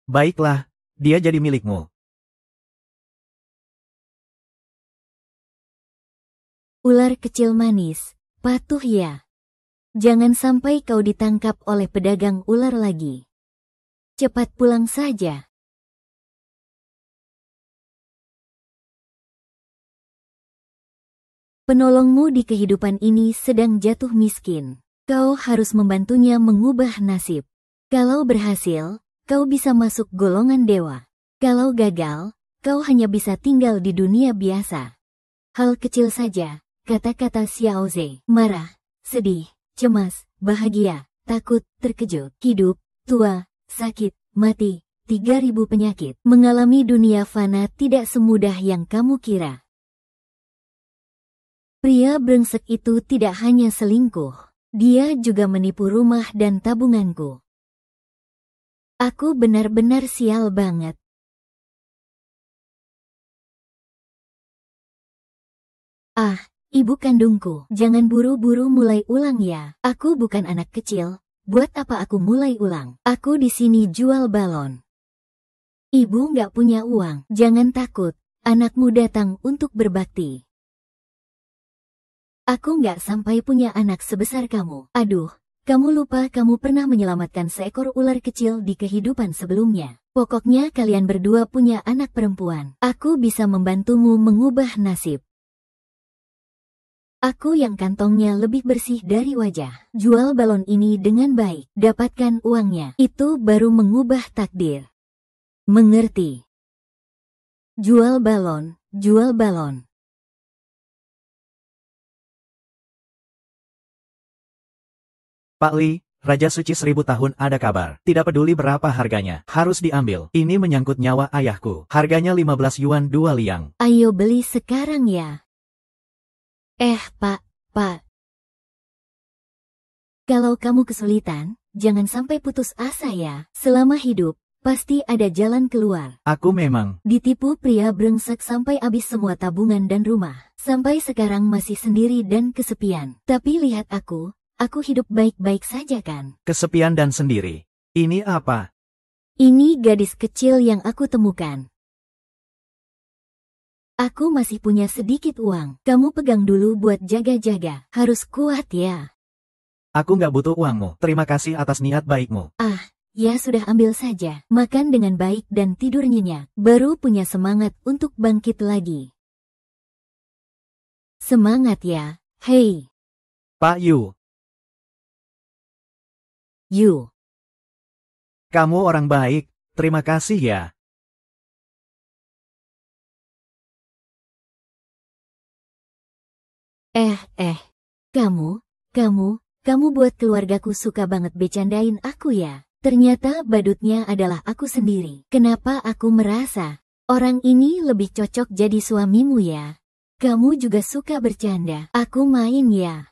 Baiklah, dia jadi milikmu. Ular kecil manis, patuh ya. Jangan sampai kau ditangkap oleh pedagang ular lagi. Cepat pulang saja. Penolongmu di kehidupan ini sedang jatuh miskin. Kau harus membantunya mengubah nasib. Kalau berhasil, kau bisa masuk golongan dewa. Kalau gagal, kau hanya bisa tinggal di dunia biasa. Hal kecil saja, kata-kata Xiao Zhe. Marah, sedih, cemas, bahagia, takut, terkejut, hidup, tua, sakit, mati, 3000 penyakit. Mengalami dunia fana tidak semudah yang kamu kira. Pria brengsek itu tidak hanya selingkuh, dia juga menipu rumah dan tabunganku. Aku benar-benar sial banget. Ah, ibu kandungku, jangan buru-buru mulai ulang ya. Aku bukan anak kecil, buat apa aku mulai ulang? Aku di sini jual balon. Ibu nggak punya uang, jangan takut, anakmu datang untuk berbakti. Aku nggak sampai punya anak sebesar kamu. Aduh, kamu lupa kamu pernah menyelamatkan seekor ular kecil di kehidupan sebelumnya. Pokoknya kalian berdua punya anak perempuan. Aku bisa membantumu mengubah nasib. Aku yang kantongnya lebih bersih dari wajah. Jual balon ini dengan baik, dapatkan uangnya. Itu baru mengubah takdir. Mengerti? Jual balon, jual balon. Pak Li, Raja Suci 1000 tahun ada kabar. Tidak peduli berapa harganya, harus diambil. Ini menyangkut nyawa ayahku. Harganya 15 yuan 2 liang. Ayo beli sekarang ya. Pak. Kalau kamu kesulitan, jangan sampai putus asa ya. Selama hidup, pasti ada jalan keluar. Aku memang ditipu pria brengsek sampai habis semua tabungan dan rumah. Sampai sekarang masih sendiri dan kesepian. Tapi lihat aku hidup baik-baik saja kan? kesepian dan sendiri. Ini apa? Ini gadis kecil yang aku temukan. Aku masih punya sedikit uang. Kamu pegang dulu buat jaga-jaga. Harus kuat ya. Aku nggak butuh uangmu. Terima kasih atas niat baikmu. Ya sudah ambil saja. Makan dengan baik dan tidur nyenyak. Baru punya semangat untuk bangkit lagi. Semangat ya. Hei. Pak Yu. Yu. Kamu orang baik. Terima kasih ya. Kamu buat keluargaku suka banget becandain aku ya. Ternyata badutnya adalah aku sendiri. Kenapa aku merasa orang ini lebih cocok jadi suamimu ya? Kamu juga suka bercanda. Aku main ya.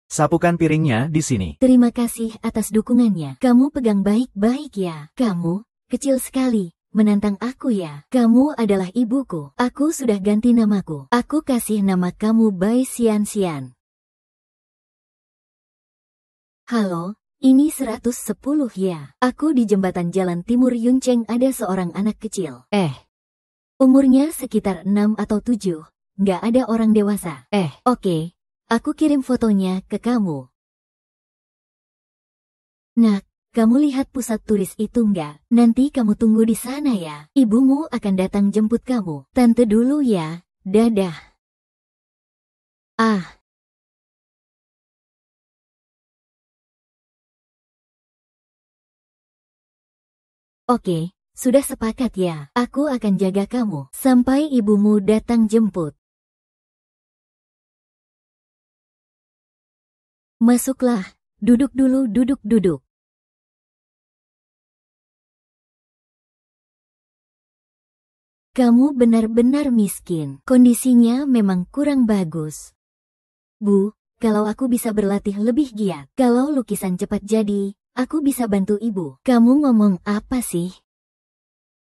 Sapukan piringnya di sini. Terima kasih atas dukungannya. Kamu pegang baik-baik ya. Kamu kecil sekali. Menantang aku ya. Kamu adalah ibuku. Aku sudah ganti namaku. Aku kasih nama kamu Bai Xian Xian. Halo, ini 110 ya. Aku di jembatan Jalan Timur Yuncheng ada seorang anak kecil. Umurnya sekitar 6 atau 7. Nggak ada orang dewasa. Oke. Aku kirim fotonya ke kamu. Nah, kamu lihat pusat turis itu nggak? Nanti kamu tunggu di sana ya. Ibumu akan datang jemput kamu. Tante dulu ya. Dadah. Oke, sudah sepakat ya. Aku akan jaga kamu sampai ibumu datang jemput. Masuklah. Duduk dulu, duduk. Kamu benar-benar miskin. Kondisinya memang kurang bagus. Bu, kalau aku bisa berlatih lebih giat, kalau lukisan cepat jadi, aku bisa bantu ibu. Kamu ngomong apa sih?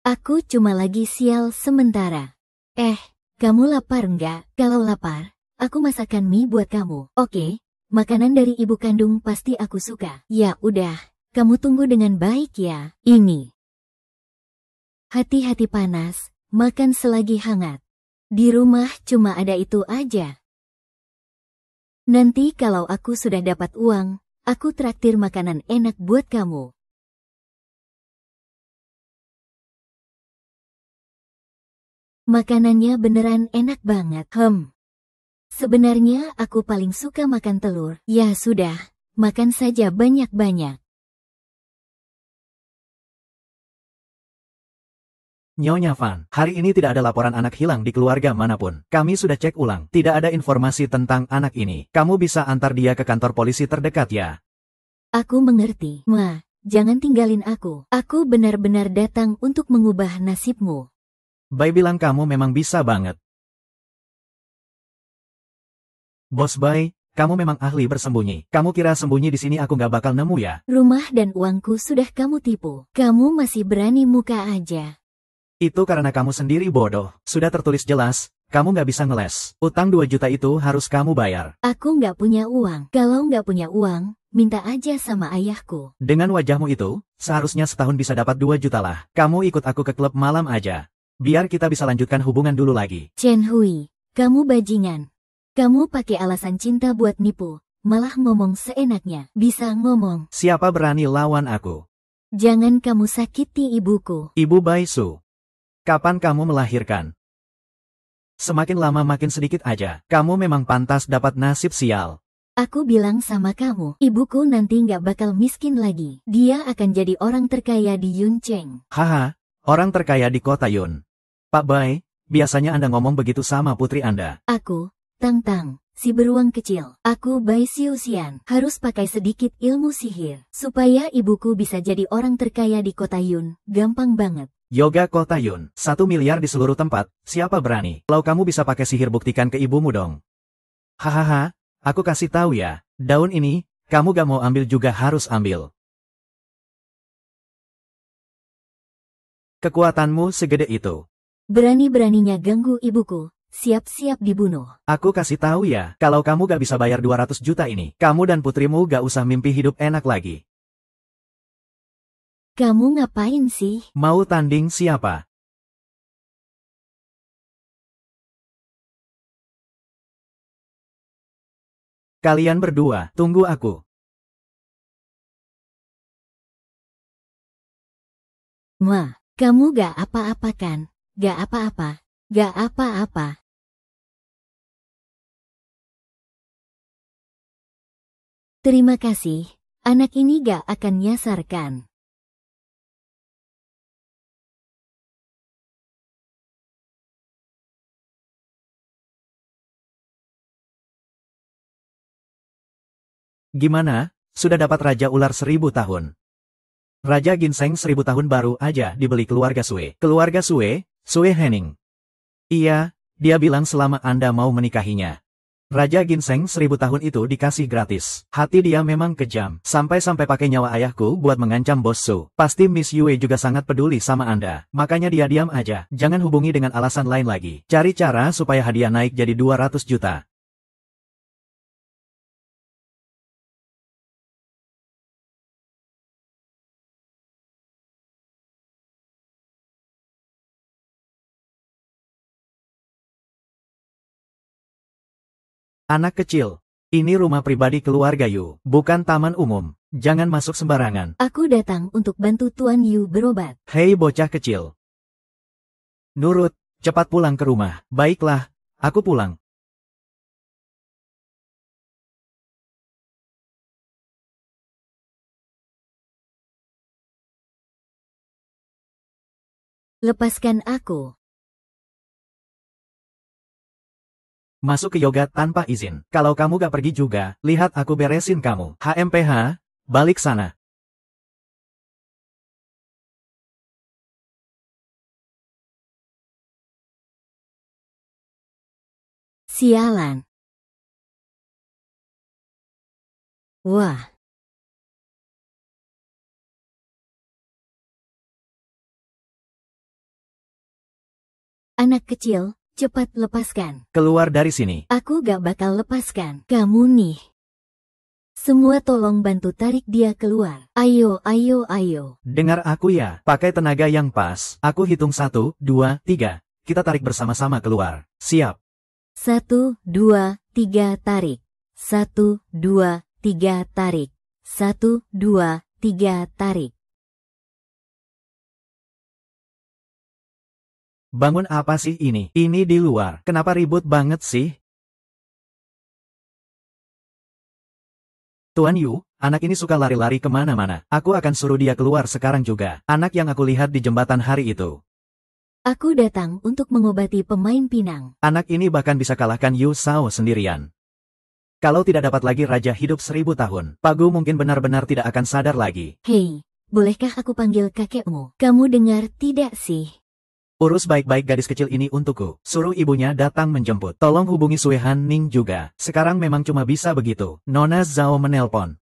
Aku cuma lagi sial sementara. Kamu lapar nggak? Kalau lapar, aku masakan mie buat kamu. Oke, makanan dari ibu kandung pasti aku suka. Ya udah, Kamu tunggu dengan baik ya. Ini. Hati-hati panas, makan selagi hangat. Di rumah cuma ada itu aja. Nanti kalau aku sudah dapat uang, aku traktir makanan enak buat kamu. Makanannya beneran enak banget. Sebenarnya aku paling suka makan telur. Ya sudah, makan saja banyak-banyak. Nyonya Van, hari ini tidak ada laporan anak hilang di keluarga manapun. Kami sudah cek ulang, tidak ada informasi tentang anak ini. Kamu bisa antar dia ke kantor polisi terdekat ya. Aku mengerti. Ma, jangan tinggalin aku. Aku benar-benar datang untuk mengubah nasibmu. Bai bilang kamu memang bisa banget. Bos Bai, kamu memang ahli bersembunyi. Kamu kira sembunyi di sini aku nggak bakal nemu ya? Rumah dan uangku sudah kamu tipu. Kamu masih berani muka aja. Itu karena kamu sendiri bodoh. Sudah tertulis jelas, kamu nggak bisa ngeles. Utang 2 juta itu harus kamu bayar. Aku nggak punya uang. Kalau nggak punya uang, minta aja sama ayahku. Dengan wajahmu itu, seharusnya setahun bisa dapat 2 juta lah. Kamu ikut aku ke klub malam aja. Biar kita bisa lanjutkan hubungan dulu lagi. Chen Hui, kamu bajingan. Kamu pakai alasan cinta buat nipu, malah ngomong seenaknya. Bisa ngomong. Siapa berani lawan aku? Jangan kamu sakiti ibuku. Ibu Bai Su. Kapan kamu melahirkan? Semakin lama makin sedikit aja. Kamu memang pantas dapat nasib sial. Aku bilang sama kamu, ibuku nanti nggak bakal miskin lagi. Dia akan jadi orang terkaya di Yuncheng. Haha, orang terkaya di kota Yun. Pak Bai, biasanya Anda ngomong begitu sama putri Anda. Aku, Tang Tang, si beruang kecil. Aku Bai Xiuxian, harus pakai sedikit ilmu sihir. Supaya ibuku bisa jadi orang terkaya di kota Yun. Gampang banget. Yoga kota Yun, 1 miliar di seluruh tempat, siapa berani? Kalau kamu bisa pakai sihir buktikan ke ibumu dong. Hahaha, aku kasih tahu ya, daun ini, kamu gak mau ambil juga harus ambil. Kekuatanmu segede itu. Berani-beraninya ganggu ibuku, siap-siap dibunuh. Aku kasih tahu ya, kalau kamu gak bisa bayar 200 juta ini, kamu dan putrimu gak usah mimpi hidup enak lagi. Kamu ngapain sih? Mau tanding siapa? Kalian berdua, tunggu aku. Ma, kamu gak apa-apa kan? Gak apa-apa. Gak apa-apa. Terima kasih, anak ini gak akan nyasarkan. Gimana? Sudah dapat Raja Ular 1000 tahun. Raja Ginseng 1000 tahun baru aja dibeli keluarga Sue. Keluarga Sue, Sue Henning. Iya, dia bilang selama Anda mau menikahinya. Raja Ginseng 1000 tahun itu dikasih gratis. Hati dia memang kejam. Sampai-sampai pakai nyawa ayahku buat mengancam bos Su. Pasti Miss Yue juga sangat peduli sama Anda. Makanya dia diam aja. Jangan hubungi dengan alasan lain lagi. Cari cara supaya hadiah naik jadi 200 juta. Anak kecil, ini rumah pribadi keluarga Yu, bukan taman umum. Jangan masuk sembarangan. Aku datang untuk bantu Tuan Yu berobat. Hei bocah kecil. Nurut, cepat pulang ke rumah. Baiklah, aku pulang. Lepaskan aku. Masuk ke yoga tanpa izin. Kalau kamu gak pergi juga, lihat aku beresin kamu. HMPH, balik sana. Sialan. Wah. Anak kecil, cepat lepaskan. Keluar dari sini. Aku gak bakal lepaskan. Kamu nih. Semua tolong bantu tarik dia keluar. Ayo, ayo, ayo. Dengar aku ya, pakai tenaga yang pas. Aku hitung 1, 2, 3. Kita tarik bersama-sama keluar. Siap. 1, 2, 3 tarik. 1, 2, 3 tarik. 1, 2, 3 tarik. Bangun apa sih ini? Ini di luar. Kenapa ribut banget sih? Tuan Yu, anak ini suka lari-lari kemana-mana. Aku akan suruh dia keluar sekarang juga. Anak yang aku lihat di jembatan hari itu. Aku datang untuk mengobati pemain pinang. Anak ini bahkan bisa kalahkan Yu Sao sendirian. Kalau tidak dapat lagi raja hidup 1000 tahun, Pak Gu mungkin benar-benar tidak akan sadar lagi. Hei, bolehkah aku panggil kakekmu? Kamu dengar tidak sih? Urus baik-baik gadis kecil ini untukku. Suruh ibunya datang menjemput. Tolong hubungi Sue Han Ning juga. Sekarang memang cuma bisa begitu. Nona Zhao menelpon.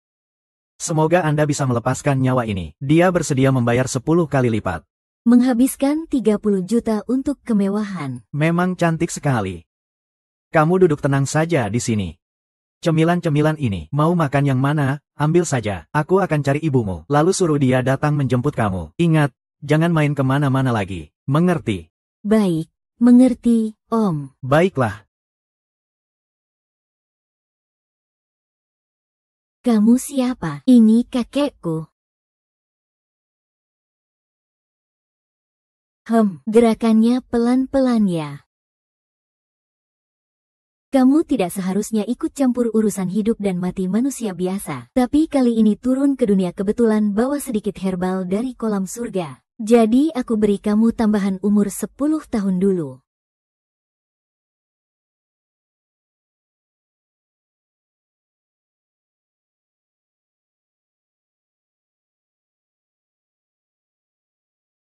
Semoga Anda bisa melepaskan nyawa ini. Dia bersedia membayar 10 kali lipat. Menghabiskan 30 juta untuk kemewahan. Memang cantik sekali. Kamu duduk tenang saja di sini. Cemilan-cemilan ini, mau makan yang mana, ambil saja. Aku akan cari ibumu, lalu suruh dia datang menjemput kamu. Ingat, jangan main kemana-mana lagi. Mengerti? Baik, mengerti, Om. Baiklah. Kamu siapa? Ini kakekku. Gerakannya pelan-pelan ya. Kamu tidak seharusnya ikut campur urusan hidup dan mati manusia biasa. Tapi kali ini turun ke dunia kebetulan bawa sedikit herbal dari kolam surga. Jadi aku beri kamu tambahan umur 10 tahun dulu.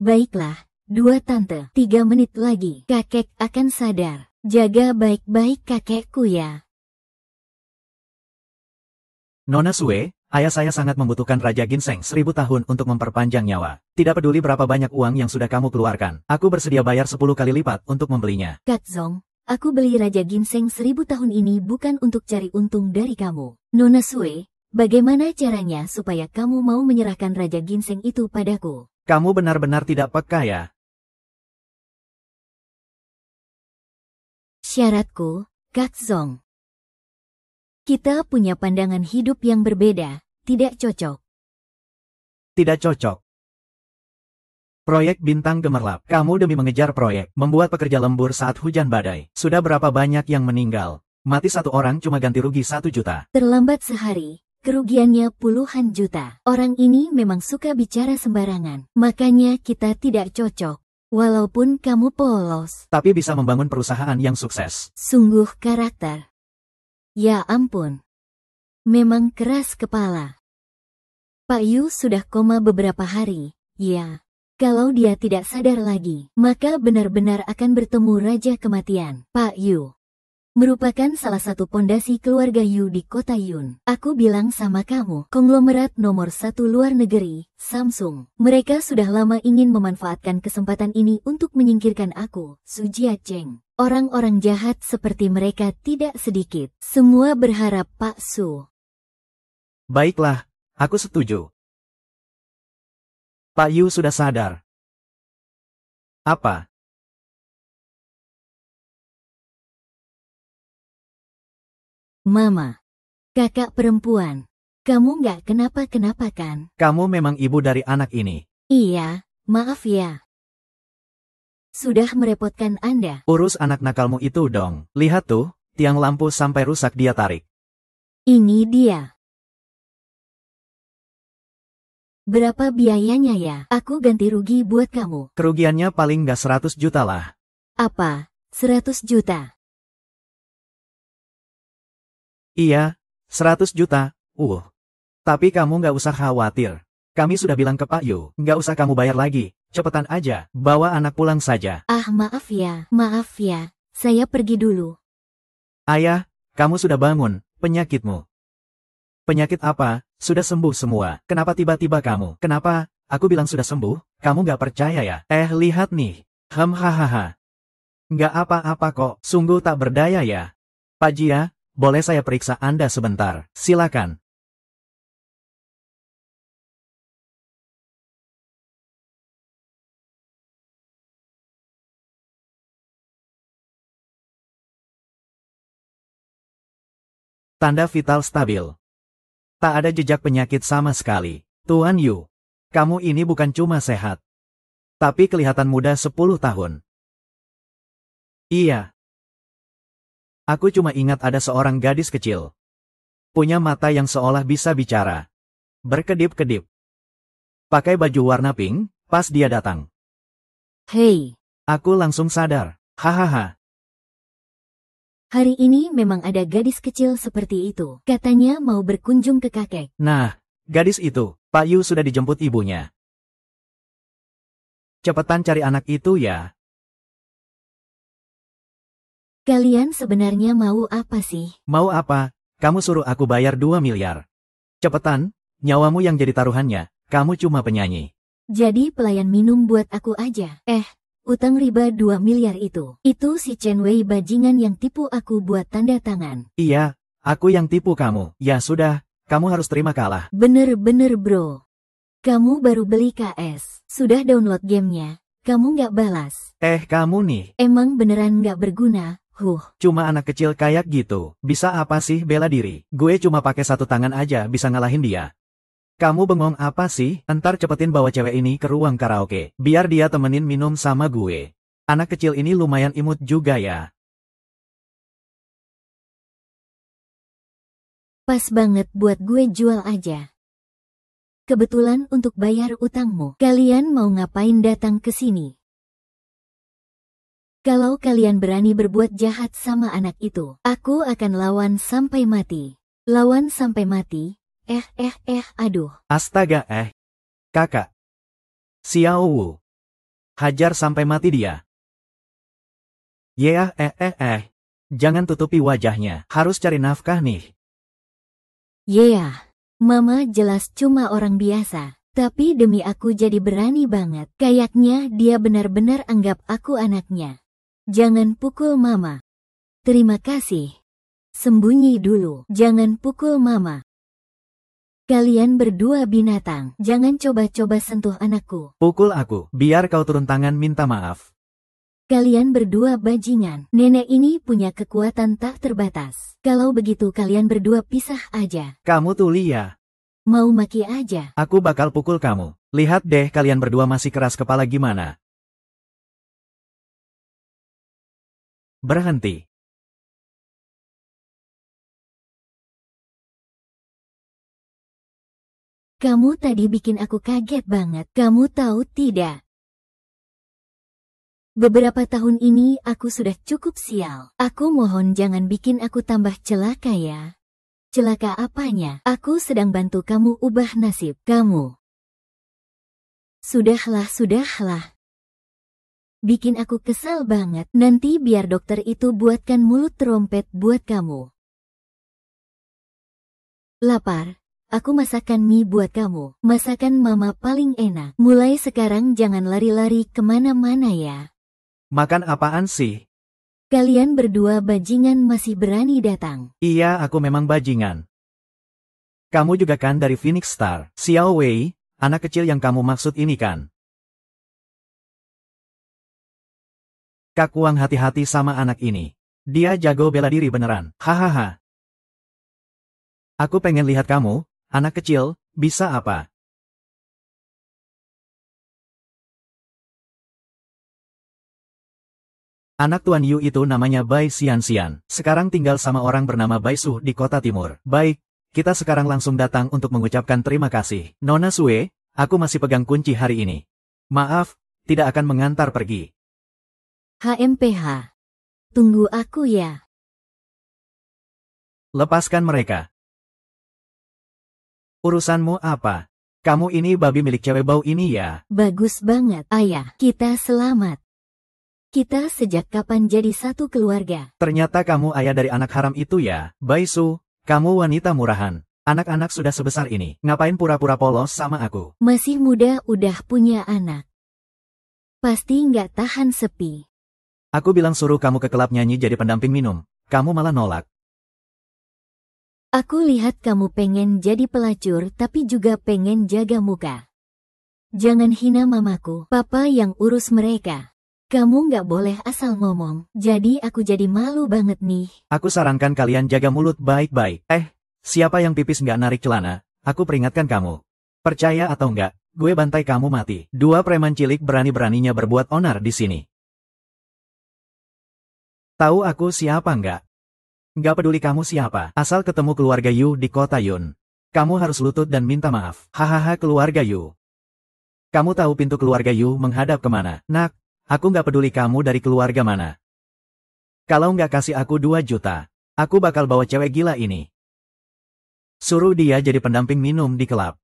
Baiklah, 2 tante, 3 menit lagi. Kakek akan sadar. Jaga baik-baik kakekku ya. Nona Sue, ayah saya sangat membutuhkan Raja Ginseng 1000 tahun untuk memperpanjang nyawa. Tidak peduli berapa banyak uang yang sudah kamu keluarkan. Aku bersedia bayar 10 kali lipat untuk membelinya. Kak Zong, aku beli Raja Ginseng 1000 tahun ini bukan untuk cari untung dari kamu. Nona Sue, bagaimana caranya supaya kamu mau menyerahkan Raja Ginseng itu padaku? Kamu benar-benar tidak peka ya. Syaratku, Kak Zong. Kita punya pandangan hidup yang berbeda, tidak cocok. Tidak cocok. Proyek Bintang Gemerlap. Kamu demi mengejar proyek, membuat pekerja lembur saat hujan badai. Sudah berapa banyak yang meninggal? Mati 1 orang cuma ganti rugi 1 juta. Terlambat sehari, kerugiannya puluhan juta. Orang ini memang suka bicara sembarangan. Makanya kita tidak cocok. Walaupun kamu polos. Tapi bisa membangun perusahaan yang sukses. Sungguh karakter. Ya ampun. Memang keras kepala. Pak Yu sudah koma beberapa hari. Ya. Kalau dia tidak sadar lagi, maka benar-benar akan bertemu Raja Kematian. Pak Yu merupakan salah satu pondasi keluarga Yu di kota Yun. Aku bilang sama kamu, konglomerat nomor 1 luar negeri, Samsung. Mereka sudah lama ingin memanfaatkan kesempatan ini untuk menyingkirkan aku, Su Jiacheng. Orang-orang jahat seperti mereka tidak sedikit. Semua berharap Pak Su. Baiklah, aku setuju. Pak Yu sudah sadar. Apa? Mama. Kakak perempuan. Kamu nggak kenapa-kenapa kan? Kamu memang ibu dari anak ini. Iya, maaf ya. Sudah merepotkan Anda. Urus anak nakalmu itu dong. Lihat tuh, tiang lampu sampai rusak dia tarik. Ini dia. Berapa biayanya ya? Aku ganti rugi buat kamu. Kerugiannya paling nggak 100 juta lah. Apa? 100 juta? Iya, 100 juta. Tapi kamu nggak usah khawatir. Kami sudah bilang ke Pak Yu, nggak usah kamu bayar lagi. Cepetan aja, bawa anak pulang saja. Ah, maaf ya. Saya pergi dulu. Ayah, kamu sudah bangun, penyakitmu. Penyakit apa? Sudah sembuh semua. Kenapa tiba-tiba kamu? Kenapa? Aku bilang sudah sembuh, kamu nggak percaya ya? Lihat nih. Hahaha. Nggak apa-apa kok, sungguh tak berdaya ya. Pak Jia, boleh saya periksa Anda sebentar? Silakan. Tanda vital stabil. Tak ada jejak penyakit sama sekali. Tuan Yu, kamu ini bukan cuma sehat, tapi kelihatan muda 10 tahun. Iya. Aku cuma ingat ada seorang gadis kecil. Punya mata yang seolah bisa bicara. Berkedip-kedip. Pakai baju warna pink, pas dia datang. Hei, Aku langsung sadar. Hahaha. hari ini memang ada gadis kecil seperti itu. Katanya mau berkunjung ke kakek. Nah, gadis itu, Pak Yu sudah dijemput ibunya. Cepetan cari anak itu ya. Kalian sebenarnya mau apa sih? Mau apa? Kamu suruh aku bayar 2 miliar. Cepetan, nyawamu yang jadi taruhannya, kamu cuma penyanyi. Jadi pelayan minum buat aku aja. Utang riba 2 miliar itu. Itu si Chen Wei bajingan yang tipu aku buat tanda tangan. Iya, aku yang tipu kamu. Ya sudah, kamu harus terima kalah. Bener-bener bro. Kamu baru beli KS. Sudah download gamenya. Kamu nggak balas. Kamu nih, Emang beneran nggak berguna. cuma anak kecil kayak gitu. Bisa apa sih bela diri? Gue cuma pakai satu tangan aja bisa ngalahin dia. Kamu bengong apa sih? Entar cepetin bawa cewek ini ke ruang karaoke. Biar dia temenin minum sama gue. Anak kecil ini lumayan imut juga ya. Pas banget buat gue jual aja. Kebetulan untuk bayar utangmu. Kalian mau ngapain datang ke sini? Kalau kalian berani berbuat jahat sama anak itu, aku akan lawan sampai mati. Lawan sampai mati? Aduh. Astaga, kakak. Xiao Wu. Hajar sampai mati dia. Jangan tutupi wajahnya. Harus cari nafkah nih. Mama jelas cuma orang biasa. Tapi demi aku jadi berani banget. Kayaknya dia benar-benar anggap aku anaknya. Jangan pukul mama. Terima kasih. Sembunyi dulu. Jangan pukul mama. Kalian berdua binatang. Jangan coba-coba sentuh anakku. Pukul aku, biar kau turun tangan minta maaf. Kalian berdua bajingan. Nenek ini punya kekuatan tak terbatas. Kalau begitu kalian berdua pisah aja. Kamu tuh Lia. Mau maki aja. Aku bakal pukul kamu. Lihat deh kalian berdua masih keras kepala gimana. Berhenti. Kamu tadi bikin aku kaget banget. Kamu tahu tidak? Beberapa tahun ini aku sudah cukup sial. Aku mohon jangan bikin aku tambah celaka ya. Celaka apanya? Aku sedang bantu kamu ubah nasib kamu. Sudahlah. Bikin aku kesal banget. Nanti biar dokter itu buatkan mulut trompet buat kamu. Lapar. Aku masakan mie buat kamu. Masakan mama paling enak. Mulai sekarang jangan lari-lari kemana-mana ya. Makan apaan sih? Kalian berdua bajingan masih berani datang. Iya, aku memang bajingan. Kamu juga kan dari Phoenix Star. Xiao Wei, anak kecil yang kamu maksud ini kan? Kak Wang hati-hati sama anak ini. Dia jago bela diri beneran. Hahaha. Aku pengen lihat kamu, anak kecil, bisa apa? Anak Tuan Yu itu namanya Bai Xianxian. Sekarang tinggal sama orang bernama Bai Su di kota timur. Baik, kita sekarang langsung datang untuk mengucapkan terima kasih. Nona Sue, aku masih pegang kunci hari ini. Maaf, tidak akan mengantar pergi. HMPH. Tunggu aku ya. Lepaskan mereka. Urusanmu apa? Kamu ini babi milik cewek bau ini ya? Bagus banget, ayah. Kita selamat. Kita sejak kapan jadi satu keluarga? Ternyata kamu ayah dari anak haram itu ya? Bai Su, kamu wanita murahan. Anak-anak sudah sebesar ini. Ngapain pura-pura polos sama aku? Masih muda udah punya anak. Pasti nggak tahan sepi. Aku bilang suruh kamu ke klub nyanyi jadi pendamping minum. Kamu malah nolak. Aku lihat kamu pengen jadi pelacur tapi juga pengen jaga muka. Jangan hina mamaku, papa yang urus mereka. Kamu nggak boleh asal ngomong, jadi aku jadi malu banget nih. Aku sarankan kalian jaga mulut baik-baik. Siapa yang pipis nggak narik celana? Aku peringatkan kamu. Percaya atau enggak, gue bantai kamu mati. Dua preman cilik berani-beraninya berbuat onar di sini. Tahu aku siapa enggak? Nggak peduli kamu siapa, asal ketemu keluarga Yu di kota Yun. Kamu harus lutut dan minta maaf. Hahaha keluarga Yu. Kamu tahu pintu keluarga Yu menghadap kemana? Nak, aku nggak peduli kamu dari keluarga mana. Kalau nggak kasih aku 2 juta, aku bakal bawa cewek gila ini. Suruh dia jadi pendamping minum di klub.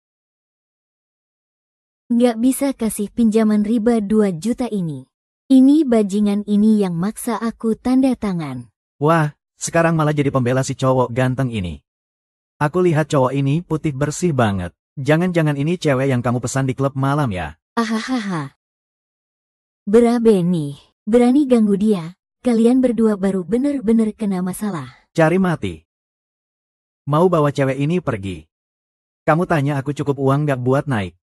Nggak bisa kasih pinjaman riba 2 juta ini. Ini bajingan ini yang maksa aku tanda tangan. Wah, sekarang malah jadi pembela si cowok ganteng ini. Aku lihat cowok ini putih bersih banget. Jangan-jangan ini cewek yang kamu pesan di klub malam ya? Ahahaha. Berabe nih, berani ganggu dia. Kalian berdua baru bener-bener kena masalah. Cari mati. Mau bawa cewek ini pergi. Kamu tanya aku cukup uang nggak buat naik?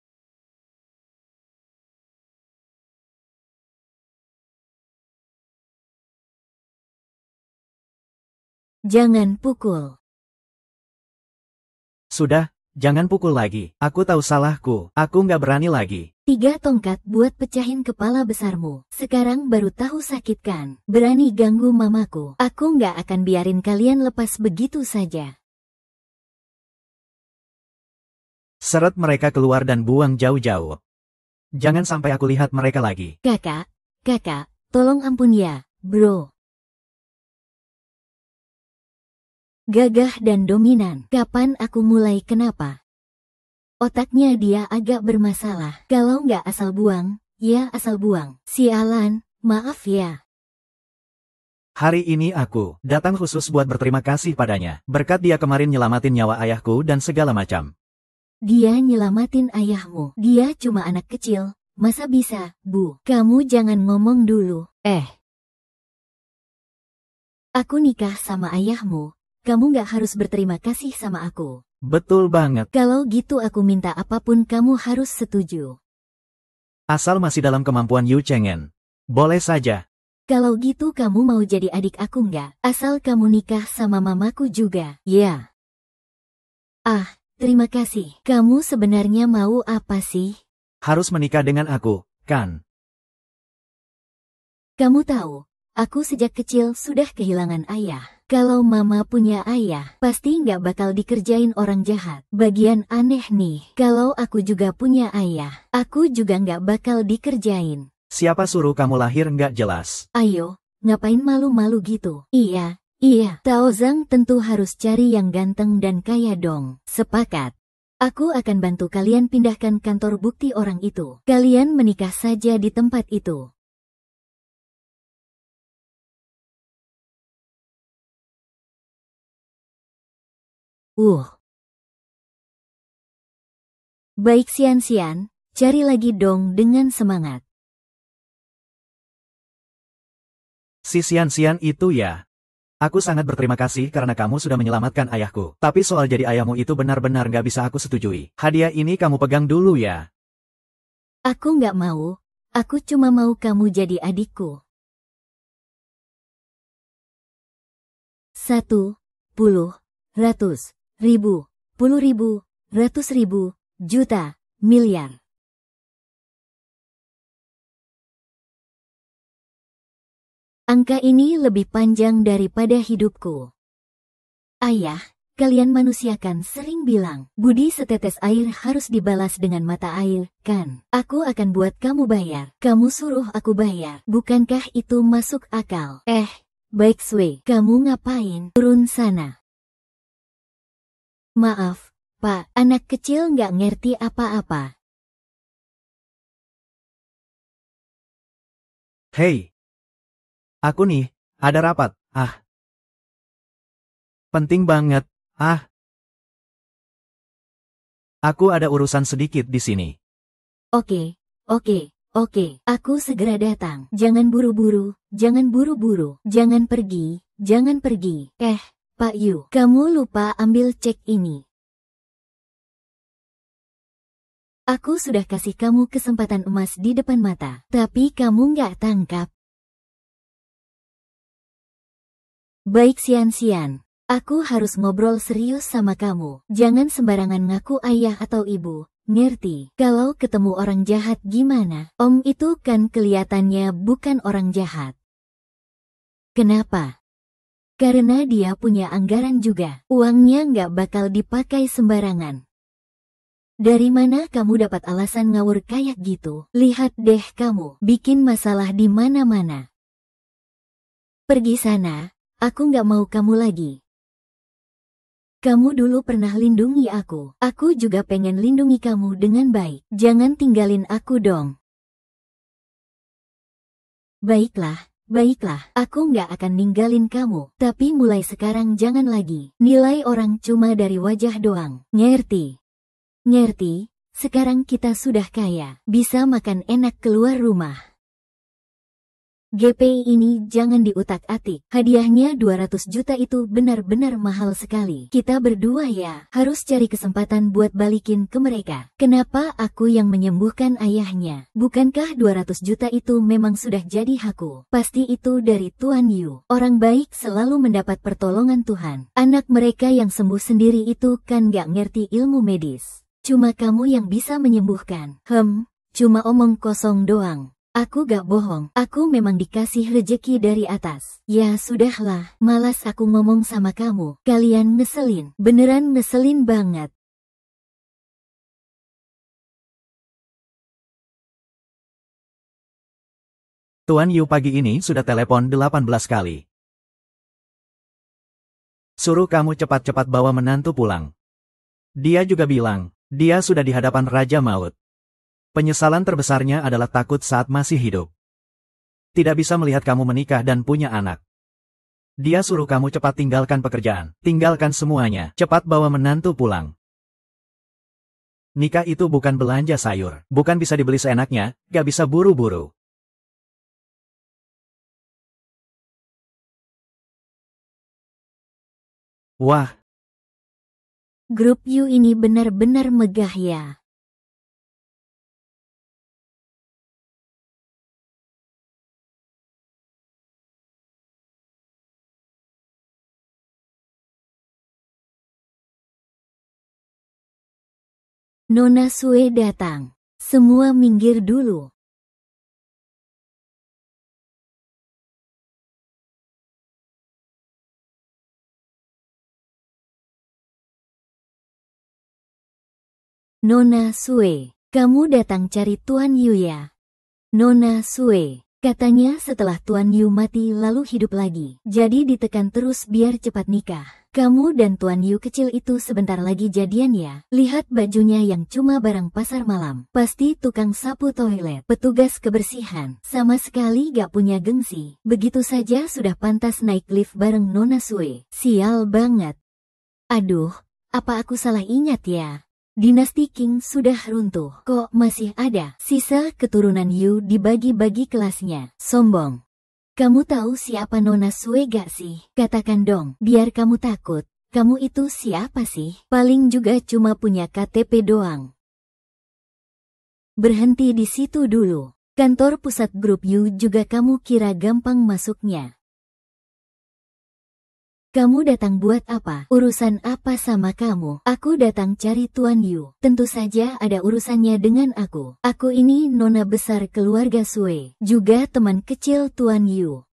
Jangan pukul. Sudah, jangan pukul lagi. Aku tahu salahku. Aku nggak berani lagi. 3 tongkat buat pecahin kepala besarmu. Sekarang baru tahu sakit kan? Berani ganggu mamaku. Aku nggak akan biarin kalian lepas begitu saja. Seret mereka keluar dan buang jauh-jauh. Jangan sampai aku lihat mereka lagi. Kakak, tolong ampun ya, bro. Gagah dan dominan. Kapan aku mulai kenapa? Otaknya dia agak bermasalah. Kalau nggak asal buang, ya asal buang. Sialan, maaf ya. Hari ini aku datang khusus buat berterima kasih padanya. Berkat dia kemarin nyelamatin nyawa ayahku dan segala macam. Dia nyelamatin ayahmu. Dia cuma anak kecil. Masa bisa, Bu? Kamu jangan ngomong dulu. Aku nikah sama ayahmu. Kamu nggak harus berterima kasih sama aku. Betul banget. Kalau gitu aku minta apapun kamu harus setuju. Asal masih dalam kemampuan Yu Chengen. Boleh saja. Kalau gitu kamu mau jadi adik aku nggak? Asal kamu nikah sama mamaku juga. Ya. Terima kasih. Kamu sebenarnya mau apa sih? Harus menikah dengan aku, kan? Kamu tahu, aku sejak kecil sudah kehilangan ayah. Kalau mama punya ayah, pasti nggak bakal dikerjain orang jahat. Bagian aneh nih, kalau aku juga punya ayah, aku juga nggak bakal dikerjain. Siapa suruh kamu lahir nggak jelas? Ayo, ngapain malu-malu gitu? Iya, Tao Zhang tentu harus cari yang ganteng dan kaya dong. Sepakat. Aku akan bantu kalian pindahkan kantor bukti orang itu. Kalian menikah saja di tempat itu. Baik Xian, cari lagi dong dengan semangat. Si Xian itu ya. Aku sangat berterima kasih karena kamu sudah menyelamatkan ayahku. Tapi soal jadi ayahmu itu benar-benar nggak bisa aku setujui. Hadiah ini kamu pegang dulu ya. Aku nggak mau. Aku cuma mau kamu jadi adikku. 1, 10, 100, 1000, 10.000, 100.000, juta, miliar. Angka ini lebih panjang daripada hidupku. Ayah, kalian manusia kan sering bilang, budi setetes air harus dibalas dengan mata air, kan? Aku akan buat kamu bayar. Kamu suruh aku bayar. Bukankah itu masuk akal? Baik Sui, kamu ngapain? Turun sana. Maaf, Pak, anak kecil nggak ngerti apa-apa. Hei. Aku nih, ada rapat. Penting banget. Aku ada urusan sedikit di sini. Oke. Aku segera datang. Jangan buru-buru, jangan pergi, Pak Yu, kamu lupa ambil cek ini. Aku sudah kasih kamu kesempatan emas di depan mata, tapi kamu nggak tangkap. Baik Sian-Sian. Aku harus ngobrol serius sama kamu. Jangan sembarangan ngaku ayah atau ibu. Ngerti? Kalau ketemu orang jahat gimana? Om itu kan kelihatannya bukan orang jahat. Kenapa? Karena dia punya anggaran juga. Uangnya nggak bakal dipakai sembarangan. Dari mana kamu dapat alasan ngawur kayak gitu? Lihat deh kamu, bikin masalah di mana-mana. Pergi sana, aku nggak mau kamu lagi. Kamu dulu pernah lindungi aku juga pengen lindungi kamu dengan baik. Jangan tinggalin aku dong. Baiklah, aku nggak akan ninggalin kamu. Tapi mulai sekarang jangan lagi nilai orang cuma dari wajah doang. Ngerti? Ngerti? Sekarang kita sudah kaya, bisa makan enak keluar rumah. GP ini jangan diutak-atik. Hadiahnya 200 juta itu benar-benar mahal sekali. Kita berdua ya harus cari kesempatan buat balikin ke mereka. Kenapa aku yang menyembuhkan ayahnya? Bukankah 200 juta itu memang sudah jadi hakku? Pasti itu dari Tuan Yu. Orang baik selalu mendapat pertolongan Tuhan. Anak mereka yang sembuh sendiri itu kan gak ngerti ilmu medis. Cuma kamu yang bisa menyembuhkan. Cuma omong kosong doang. Aku gak bohong, aku memang dikasih rejeki dari atas. Ya sudahlah, malas aku ngomong sama kamu. Kalian ngeselin, beneran ngeselin banget. Tuan Yu pagi ini sudah telepon 18 kali. Suruh kamu cepat-cepat bawa menantu pulang. Dia juga bilang, dia sudah di hadapan Raja Maut. Penyesalan terbesarnya adalah takut saat masih hidup. Tidak bisa melihat kamu menikah dan punya anak. Dia suruh kamu cepat tinggalkan pekerjaan, tinggalkan semuanya, cepat bawa menantu pulang. Nikah itu bukan belanja sayur, bukan bisa dibeli seenaknya, gak bisa buru-buru. Wah. Grup Yu ini benar-benar megah ya. Nona Sue datang. Semua minggir dulu. Nona Sue, kamu datang cari Tuan Yu ya? Nona Sue, katanya setelah Tuan Yu mati lalu hidup lagi. Jadi ditekan terus biar cepat nikah. Kamu dan Tuan Yu kecil itu sebentar lagi jadian ya? Lihat bajunya yang cuma barang pasar malam. Pasti tukang sapu toilet, petugas kebersihan. Sama sekali gak punya gengsi. Begitu saja sudah pantas naik lift bareng Nona Sue. Sial banget. Aduh, apa aku salah ingat ya? Dinasti Qing sudah runtuh. Kok masih ada sisa keturunan Yu dibagi-bagi kelasnya? Sombong. Kamu tahu siapa Nona Sue gak sih? Katakan dong, biar kamu takut. Kamu itu siapa sih? Paling juga cuma punya KTP doang. Berhenti di situ dulu. Kantor pusat grup Yu juga kamu kira gampang masuknya? Kamu datang buat apa? Urusan apa sama kamu? Aku datang cari Tuan Yu. Tentu saja ada urusannya dengan aku. Aku ini nona besar keluarga Sue, juga teman kecil Tuan Yu.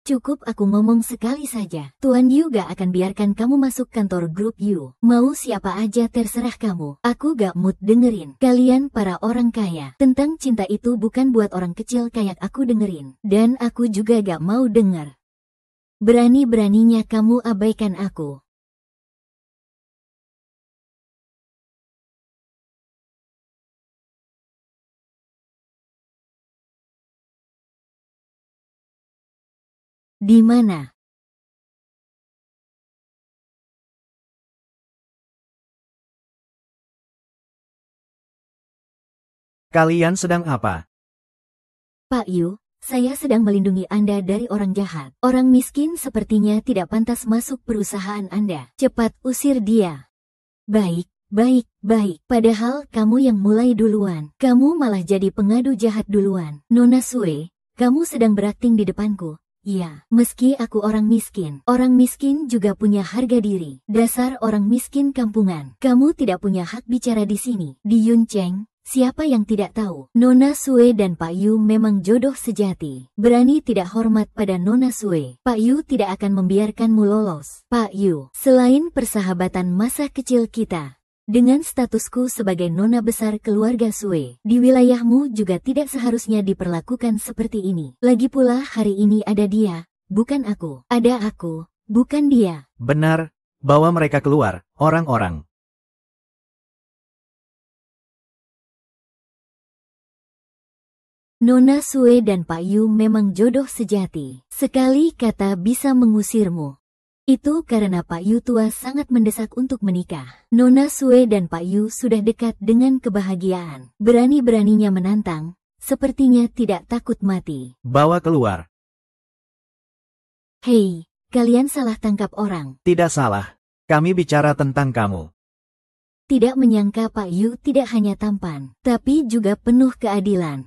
Cukup aku ngomong sekali saja. Tuan Yu gak akan biarkan kamu masuk kantor grup Yu. Mau siapa aja terserah kamu. Aku gak mood dengerin. Kalian para orang kaya. Tentang cinta itu bukan buat orang kecil kayak aku dengerin. Dan aku juga gak mau denger. Berani-beraninya kamu abaikan aku. Di mana? Kalian sedang apa? Pak Yu, saya sedang melindungi Anda dari orang jahat. Orang miskin sepertinya tidak pantas masuk perusahaan Anda. Cepat usir dia. Baik. Padahal kamu yang mulai duluan. Kamu malah jadi pengadu jahat duluan. Nona Sue, kamu sedang berakting di depanku. Ya, meski aku orang miskin juga punya harga diri. Dasar orang miskin kampungan. Kamu tidak punya hak bicara di sini. Di Yuncheng, siapa yang tidak tahu? Nona Sue dan Pak Yu memang jodoh sejati. Berani tidak hormat pada Nona Sue. Pak Yu tidak akan membiarkanmu lolos. Pak Yu, selain persahabatan masa kecil kita, dengan statusku sebagai nona besar keluarga Sue, di wilayahmu juga tidak seharusnya diperlakukan seperti ini. Lagi pula hari ini ada dia, bukan aku. Ada aku, bukan dia. Benar, bawa mereka keluar, orang-orang. Nona Sue dan Pak Yu memang jodoh sejati. Sekali kata bisa mengusirmu. Itu karena Pak Yu tua sangat mendesak untuk menikah. Nona Sue dan Pak Yu sudah dekat dengan kebahagiaan. Berani-beraninya menantang, sepertinya tidak takut mati. Bawa keluar. Hei, kalian salah tangkap orang. Tidak salah. Kami bicara tentang kamu. Tidak menyangka Pak Yu tidak hanya tampan, tapi juga penuh keadilan.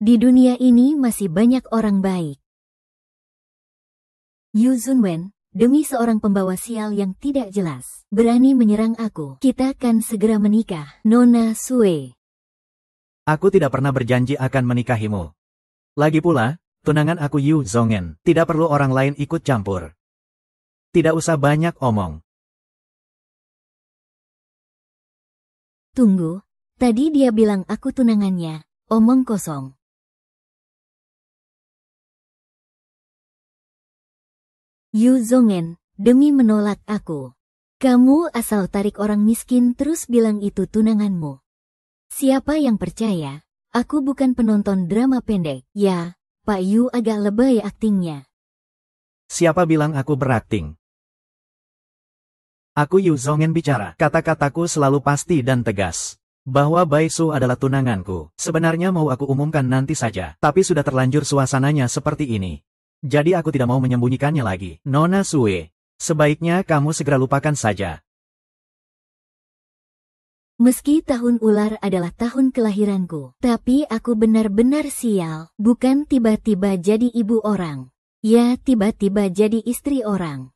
Di dunia ini masih banyak orang baik. Yu Zunwen, demi seorang pembawa sial yang tidak jelas, berani menyerang aku. Kita akan segera menikah, Nona Sue. Aku tidak pernah berjanji akan menikahimu. Lagi pula, tunangan aku Yu Zongen. Tidak perlu orang lain ikut campur. Tidak usah banyak omong. Tunggu, tadi dia bilang aku tunangannya, omong kosong. Yu Zongen, demi menolak aku. Kamu asal tarik orang miskin terus bilang itu tunanganmu. Siapa yang percaya? Aku bukan penonton drama pendek. Ya, Pak Yu agak lebay aktingnya. Siapa bilang aku berakting? Aku Yu Zongen bicara. Kata-kataku selalu pasti dan tegas. Bahwa Bai Su adalah tunanganku. Sebenarnya mau aku umumkan nanti saja. Tapi sudah terlanjur suasananya seperti ini. Jadi aku tidak mau menyembunyikannya lagi. Nona Sue, sebaiknya kamu segera lupakan saja. Meski tahun ular adalah tahun kelahiranku, tapi aku benar-benar sial. Bukan tiba-tiba jadi ibu orang. Ya, tiba-tiba jadi istri orang.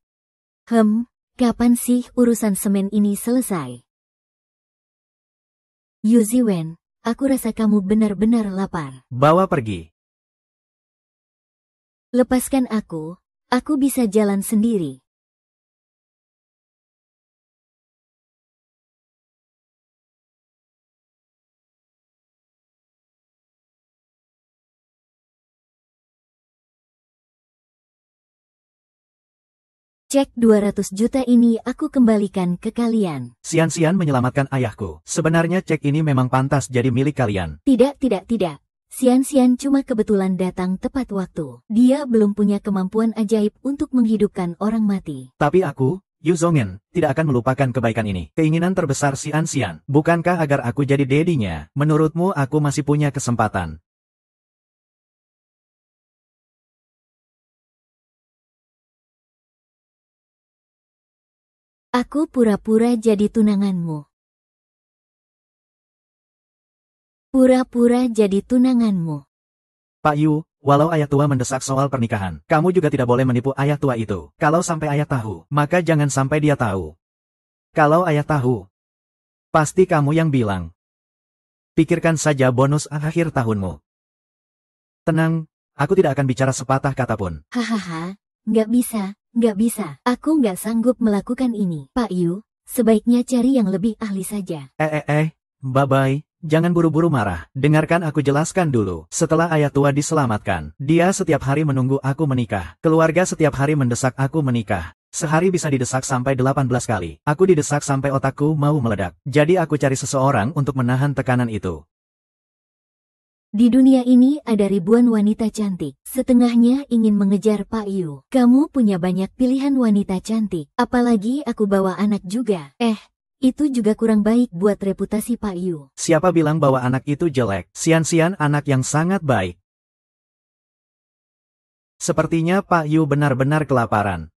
Kapan sih urusan semen ini selesai? Yu Ziwen, aku rasa kamu benar-benar lapar. Bawa pergi. Lepaskan aku bisa jalan sendiri. Cek 200 juta ini aku kembalikan ke kalian. Xian-Xian menyelamatkan ayahku. Sebenarnya cek ini memang pantas jadi milik kalian. Tidak. Xian-Xian cuma kebetulan datang tepat waktu. Dia belum punya kemampuan ajaib untuk menghidupkan orang mati. Tapi aku, Yu Zongen, tidak akan melupakan kebaikan ini. Keinginan terbesar Xian-Xian, bukankah agar aku jadi dedinya? Menurutmu aku masih punya kesempatan? Aku pura-pura jadi tunanganmu. Pura-pura jadi tunanganmu. Pak Yu, walau ayah tua mendesak soal pernikahan, kamu juga tidak boleh menipu ayah tua itu. Kalau sampai ayah tahu, maka jangan sampai dia tahu. Kalau ayah tahu, pasti kamu yang bilang. Pikirkan saja bonus akhir tahunmu. Tenang, aku tidak akan bicara sepatah kata pun. Hahaha, nggak bisa. Aku nggak sanggup melakukan ini. Pak Yu, sebaiknya cari yang lebih ahli saja. Bye-bye. Jangan buru-buru marah. Dengarkan aku jelaskan dulu. Setelah ayah tua diselamatkan, dia setiap hari menunggu aku menikah. Keluarga setiap hari mendesak aku menikah. Sehari bisa didesak sampai 18 kali. Aku didesak sampai otakku mau meledak. Jadi aku cari seseorang untuk menahan tekanan itu. Di dunia ini ada ribuan wanita cantik. Setengahnya ingin mengejar Pak Yu. Kamu punya banyak pilihan wanita cantik. Apalagi aku bawa anak juga. Itu juga kurang baik buat reputasi Pak Yu. Siapa bilang bahwa anak itu jelek? Xian-Xian anak yang sangat baik. Sepertinya Pak Yu benar-benar kelaparan.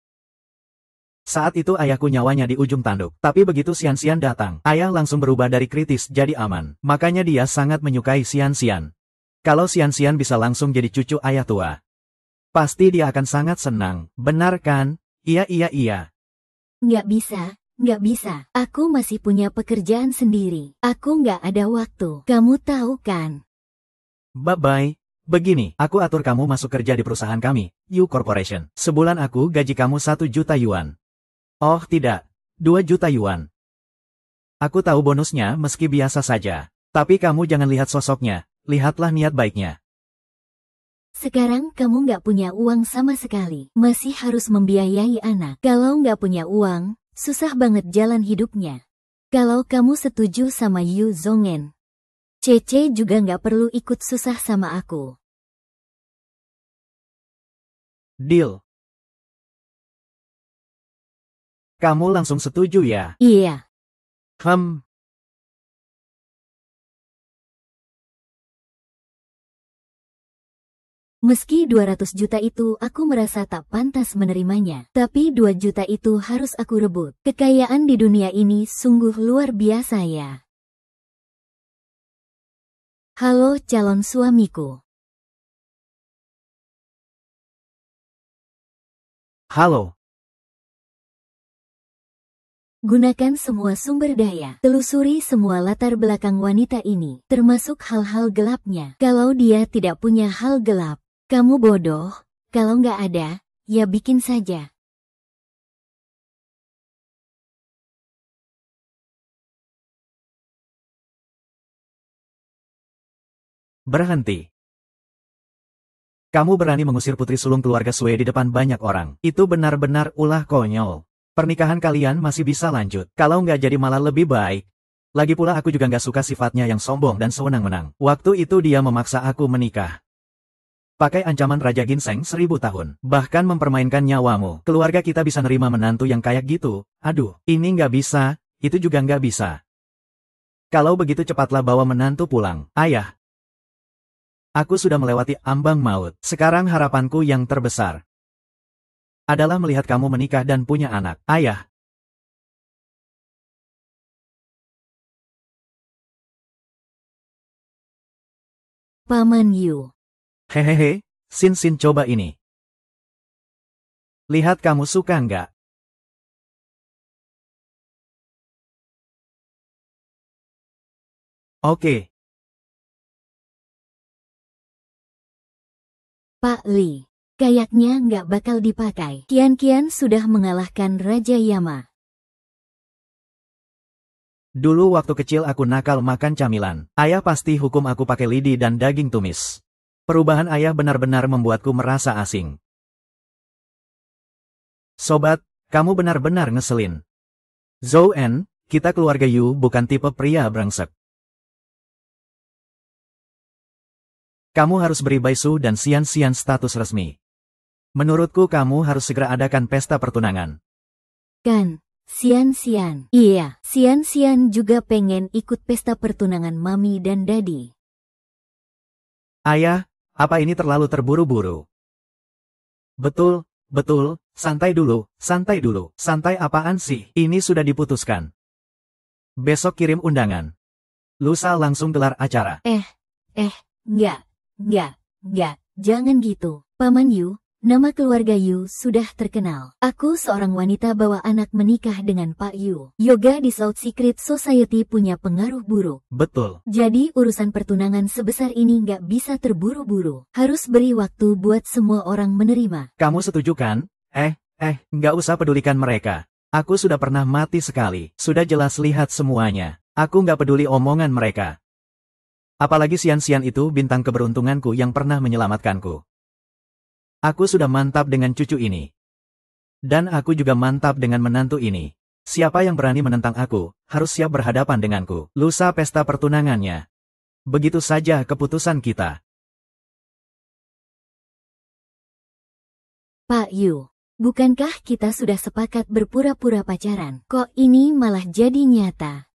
Saat itu ayahku nyawanya di ujung tanduk. Tapi begitu Xian-Xian datang, ayah langsung berubah dari kritis jadi aman. Makanya dia sangat menyukai Xian-Xian. Kalau Xian-Xian bisa langsung jadi cucu ayah tua. Pasti dia akan sangat senang, benar kan? Iya iya iya. Nggak bisa, nggak bisa. Aku masih punya pekerjaan sendiri. Aku nggak ada waktu. Kamu tahu kan? Bye-bye. Begini, aku atur kamu masuk kerja di perusahaan kami, Yu Corporation. Sebulan aku gaji kamu 1 juta yuan. Oh tidak, 2 juta yuan. Aku tahu bonusnya meski biasa saja. Tapi kamu jangan lihat sosoknya, lihatlah niat baiknya. Sekarang kamu nggak punya uang sama sekali. Masih harus membiayai anak. Kalau nggak punya uang, susah banget jalan hidupnya. Kalau kamu setuju sama Yu Zongen, Cece juga nggak perlu ikut susah sama aku. Deal. Kamu langsung setuju ya? Iya. Meski 200 juta itu aku merasa tak pantas menerimanya. Tapi 2 juta itu harus aku rebut. Kekayaan di dunia ini sungguh luar biasa ya. Halo calon suamiku. Halo. Gunakan semua sumber daya. Telusuri semua latar belakang wanita ini, termasuk hal-hal gelapnya. Kalau dia tidak punya hal gelap, kamu bodoh. Kalau nggak ada, ya bikin saja. Berhenti. Kamu berani mengusir putri sulung keluarga Sue di depan banyak orang. Itu benar-benar ulah konyol. Pernikahan kalian masih bisa lanjut. Kalau nggak jadi malah lebih baik. Lagi pula aku juga nggak suka sifatnya yang sombong dan sewenang-wenang. Waktu itu dia memaksa aku menikah. Pakai ancaman Raja Ginseng 1000 tahun. Bahkan mempermainkan nyawamu. Keluarga kita bisa nerima menantu yang kayak gitu. Aduh, ini nggak bisa, itu juga nggak bisa. Kalau begitu cepatlah bawa menantu pulang. Ayah. Aku sudah melewati ambang maut. Sekarang harapanku yang terbesar adalah melihat kamu menikah dan punya anak. Ayah. Paman Yu. Hehehe, Sin coba ini. Lihat kamu suka nggak? Oke. Pak Li. Kayaknya nggak bakal dipakai. Kian-Kian sudah mengalahkan Raja Yama. Dulu waktu kecil aku nakal makan camilan. Ayah pasti hukum aku pakai lidi dan daging tumis. Perubahan ayah benar-benar membuatku merasa asing. Sobat, kamu benar-benar ngeselin. Zhou En, kita keluarga Yu bukan tipe pria brengsek. Kamu harus beri Baisu dan Xian status resmi. Menurutku kamu harus segera adakan pesta pertunangan. Kan, Xian. Iya, Xian juga pengen ikut pesta pertunangan Mami dan Dadi. Ayah, apa ini terlalu terburu-buru? Betul, santai dulu. Santai apaan sih? Ini sudah diputuskan. Besok kirim undangan. Lusa langsung gelar acara. Enggak, jangan gitu. Paman Yu, nama keluarga Yu sudah terkenal. Aku seorang wanita bawa anak menikah dengan Pak Yu. Yoga di South Secret Society punya pengaruh buruk. Betul. Jadi urusan pertunangan sebesar ini nggak bisa terburu-buru. Harus beri waktu buat semua orang menerima. Kamu setuju kan? Nggak usah pedulikan mereka. Aku sudah pernah mati sekali. Sudah jelas lihat semuanya. Aku nggak peduli omongan mereka. Apalagi Xian itu bintang keberuntunganku yang pernah menyelamatkanku. Aku sudah mantap dengan cucu ini. Dan aku juga mantap dengan menantu ini. Siapa yang berani menentang aku, harus siap berhadapan denganku. Lusa pesta pertunangannya. Begitu saja keputusan kita. Pak Yu, bukankah kita sudah sepakat berpura-pura pacaran? Kok ini malah jadi nyata?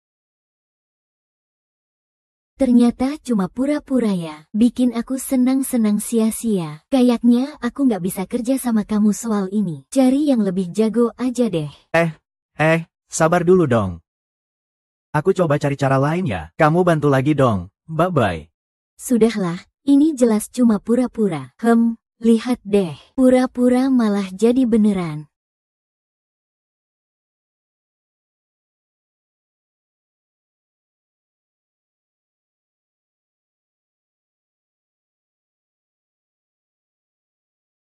Ternyata cuma pura-pura ya. Bikin aku senang-senang sia-sia. Kayaknya aku nggak bisa kerja sama kamu soal ini. Cari yang lebih jago aja deh. Sabar dulu dong. Aku coba cari cara lain ya. Kamu bantu lagi dong. Bye-bye. Sudahlah, ini jelas cuma pura-pura. Lihat deh, pura-pura malah jadi beneran.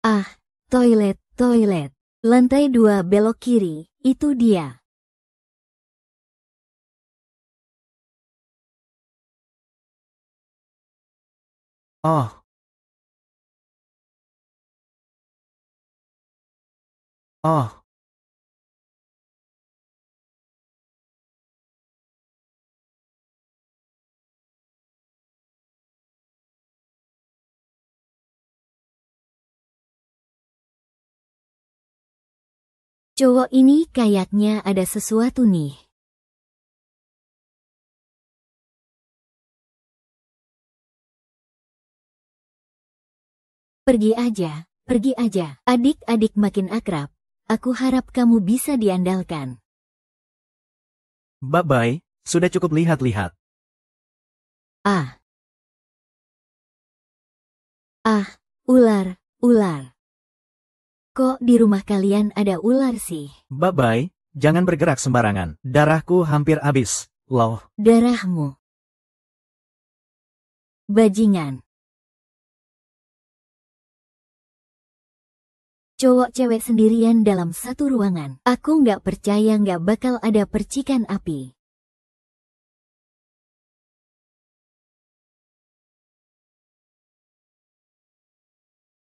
Ah, toilet, toilet. Lantai 2 belok kiri, itu dia. Oh, oh. Cowok ini kayaknya ada sesuatu nih. Pergi aja, pergi aja. Adik-adik makin akrab. Aku harap kamu bisa diandalkan. Bye-bye, sudah cukup lihat-lihat. Ah, ah, ular, ular. Kok di rumah kalian ada ular sih? Bye-bye, jangan bergerak sembarangan. Darahku hampir habis, loh. Darahmu. Bajingan. Cowok cewek sendirian dalam satu ruangan. Aku nggak percaya nggak bakal ada percikan api.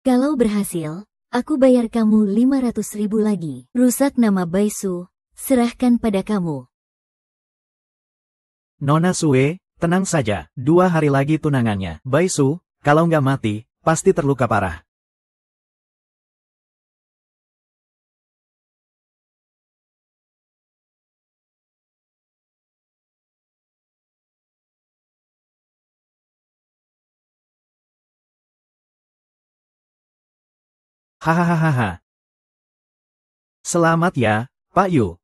Kalau berhasil, aku bayar kamu 500.000 lagi. Rusak nama Baisu, serahkan pada kamu. Nona Sue, tenang saja. 2 hari lagi tunangannya. Baisu, kalau nggak mati, pasti terluka parah. Hahaha. Selamat ya, Pak Yu.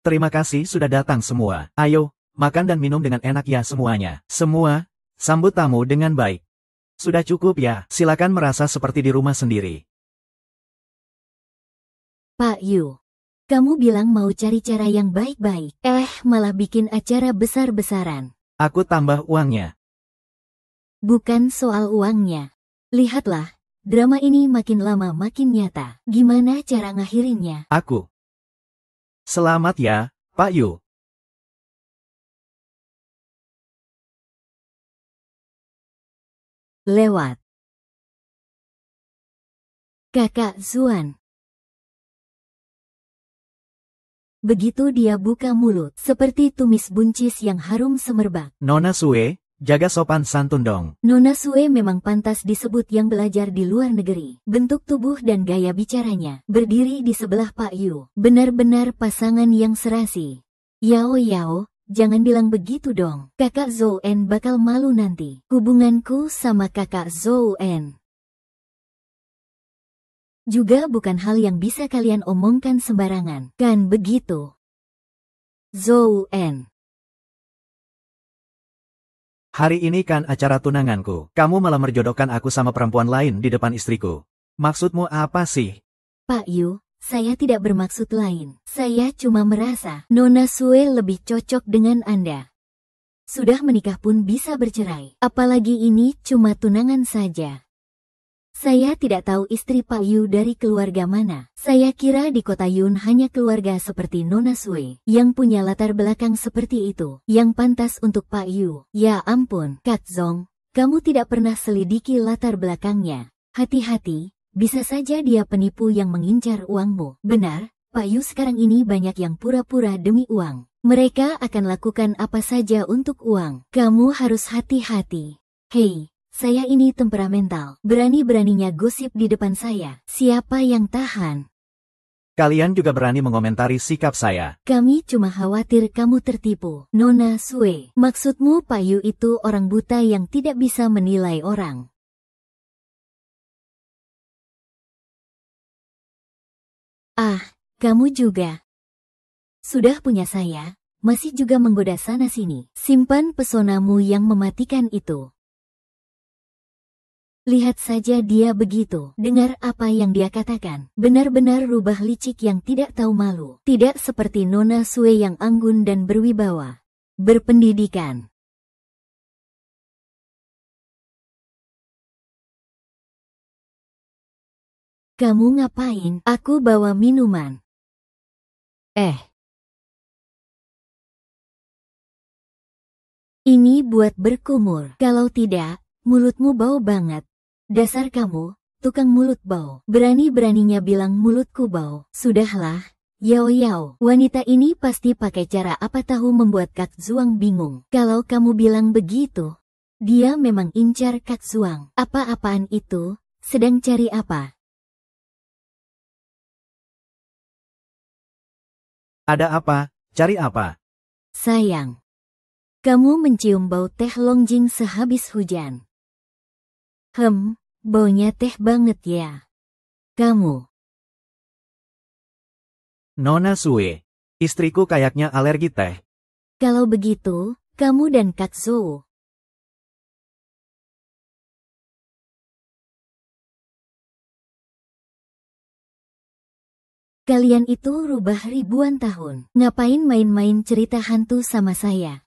Terima kasih sudah datang semua. Ayo, makan dan minum dengan enak ya semuanya. Semua, sambut tamu dengan baik. Sudah cukup ya, silakan merasa seperti di rumah sendiri. Pak Yu, kamu bilang mau cari cara yang baik-baik. Malah bikin acara besar-besaran. Aku tambah uangnya. Bukan soal uangnya. Lihatlah, drama ini makin lama makin nyata. Gimana cara ngakhirinnya? Aku. Selamat ya, Pak Yu. Lewat. Kakak Zuan. Begitu dia buka mulut, seperti tumis buncis yang harum semerbak. Nona Sue, jaga sopan santun dong. Nona Sue memang pantas disebut yang belajar di luar negeri. Bentuk tubuh dan gaya bicaranya, berdiri di sebelah Pak Yu. Benar-benar pasangan yang serasi. Yao Yao, jangan bilang begitu dong. Kakak Zhou En bakal malu nanti. Hubunganku sama kakak Zhou En juga bukan hal yang bisa kalian omongkan sembarangan. Kan begitu? Zhou En. Hari ini kan acara tunanganku. Kamu malah merjodohkan aku sama perempuan lain di depan istriku. Maksudmu apa sih? Pak Yu, saya tidak bermaksud lain. Saya cuma merasa Nona Sue lebih cocok dengan Anda. Sudah menikah pun bisa bercerai. Apalagi ini cuma tunangan saja. Saya tidak tahu istri Pak Yu dari keluarga mana. Saya kira di kota Yun hanya keluarga seperti Nona Sue yang punya latar belakang seperti itu, yang pantas untuk Pak Yu. Ya ampun, Kak Zong, kamu tidak pernah selidiki latar belakangnya. Hati-hati, bisa saja dia penipu yang mengincar uangmu. Benar, Pak Yu sekarang ini banyak yang pura-pura demi uang. Mereka akan lakukan apa saja untuk uang. Kamu harus hati-hati. Hei. Saya ini temperamental, berani-beraninya gosip di depan saya. Siapa yang tahan? Kalian juga berani mengomentari sikap saya. Kami cuma khawatir kamu tertipu. Nona Sue, maksudmu Pak Yu itu orang buta yang tidak bisa menilai orang. Ah, kamu juga. Sudah punya saya, masih juga menggoda sana-sini. Simpan pesonamu yang mematikan itu. Lihat saja dia begitu. Dengar apa yang dia katakan. Benar-benar rubah licik yang tidak tahu malu. Tidak seperti Nona Sue yang anggun dan berwibawa. Berpendidikan. Kamu ngapain? Aku bawa minuman. Ini buat berkumur. Kalau tidak, mulutmu bau banget. Dasar kamu, tukang mulut bau. Berani-beraninya bilang mulutku bau. Sudahlah, Yao Yao. Wanita ini pasti pakai cara apa tahu membuat Kak Zuang bingung. Kalau kamu bilang begitu, dia memang incar Kak Zuang. Apa-apaan itu? Sedang cari apa? Ada apa? Cari apa? Sayang. Kamu mencium bau teh longjing sehabis hujan. Baunya teh banget ya. Kamu. Nona Sue, istriku kayaknya alergi teh. Kalau begitu, kamu dan Kak Zou. Kalian itu rubah ribuan tahun. Ngapain main-main cerita hantu sama saya?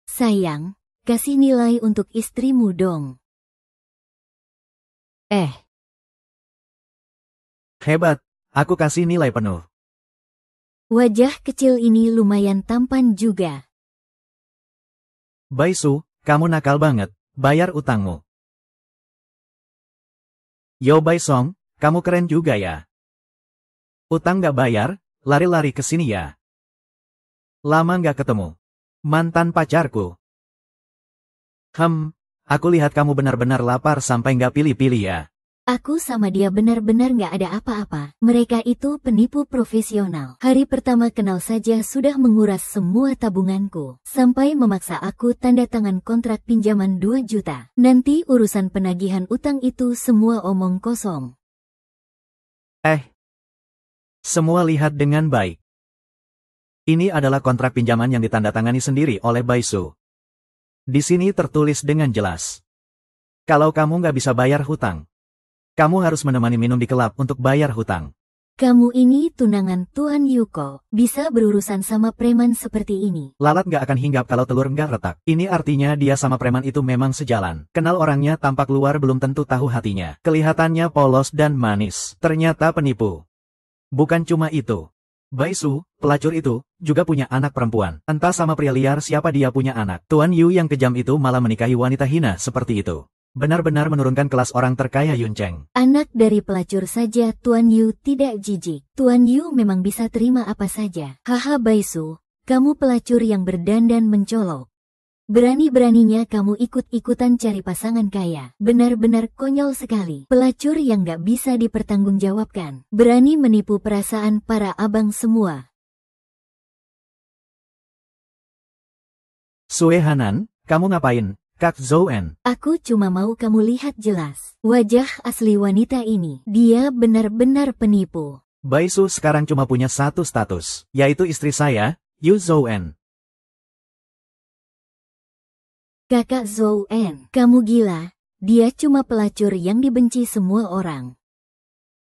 Sayang, kasih nilai untuk istrimu dong. Hebat, aku kasih nilai penuh. Wajah kecil ini lumayan tampan juga. Baisu, kamu nakal banget, bayar utangmu. Yo Baisong, kamu keren juga ya. Utang gak bayar, lari-lari ke sini ya. Lama gak ketemu. Mantan pacarku. Aku lihat kamu benar-benar lapar sampai gak pilih-pilih ya. Aku sama dia benar-benar gak ada apa-apa. Mereka itu penipu profesional. Hari pertama kenal saja sudah menguras semua tabunganku. Sampai memaksa aku tanda tangan kontrak pinjaman 2 juta. Nanti urusan penagihan utang itu semua omong kosong. Semua lihat dengan baik. Ini adalah kontrak pinjaman yang ditandatangani sendiri oleh Baisu. Di sini tertulis dengan jelas. Kalau kamu nggak bisa bayar hutang, kamu harus menemani minum di kelab untuk bayar hutang. Kamu ini tunangan Tuan Yuko, bisa berurusan sama preman seperti ini. Lalat nggak akan hinggap kalau telur nggak retak. Ini artinya dia sama preman itu memang sejalan. Kenal orangnya tampak luar belum tentu tahu hatinya. Kelihatannya polos dan manis. Ternyata penipu. Bukan cuma itu. Baisu, pelacur itu, juga punya anak perempuan. Entah sama pria liar siapa dia punya anak. Tuan Yu yang kejam itu malah menikahi wanita hina seperti itu. Benar-benar menurunkan kelas orang terkaya Yun Cheng. Anak dari pelacur saja Tuan Yu tidak jijik. Tuan Yu memang bisa terima apa saja. Haha Baisu, kamu pelacur yang berdandan mencolok. Berani-beraninya kamu ikut-ikutan cari pasangan kaya. Benar-benar konyol sekali. Pelacur yang gak bisa dipertanggungjawabkan. Berani menipu perasaan para abang semua. Sue Hanan, kamu ngapain? Kak Zouen. Aku cuma mau kamu lihat jelas. Wajah asli wanita ini. Dia benar-benar penipu. Baisu sekarang cuma punya satu status, yaitu istri saya, Yu Zouen. Kakak Zouen, kamu gila. Dia cuma pelacur yang dibenci semua orang.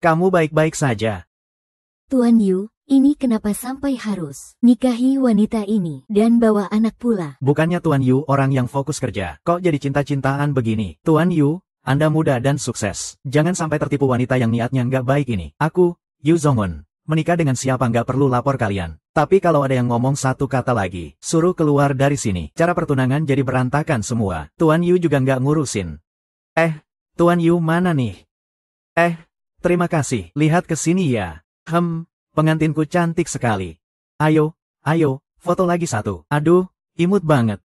Kamu baik-baik saja. Tuan Yu, ini kenapa sampai harus nikahi wanita ini dan bawa anak pula? Bukannya Tuan Yu orang yang fokus kerja, kok jadi cinta-cintaan begini? Tuan Yu, Anda muda dan sukses. Jangan sampai tertipu wanita yang niatnya nggak baik ini. Aku, Yu Zongun, menikah dengan siapa nggak perlu lapor kalian. Tapi kalau ada yang ngomong satu kata lagi, suruh keluar dari sini. Cara pertunangan jadi berantakan semua. Tuan Yu juga nggak ngurusin. Tuan Yu mana nih? Terima kasih. Lihat ke sini ya. Pengantinku cantik sekali. Ayo, foto lagi satu. Aduh, imut banget.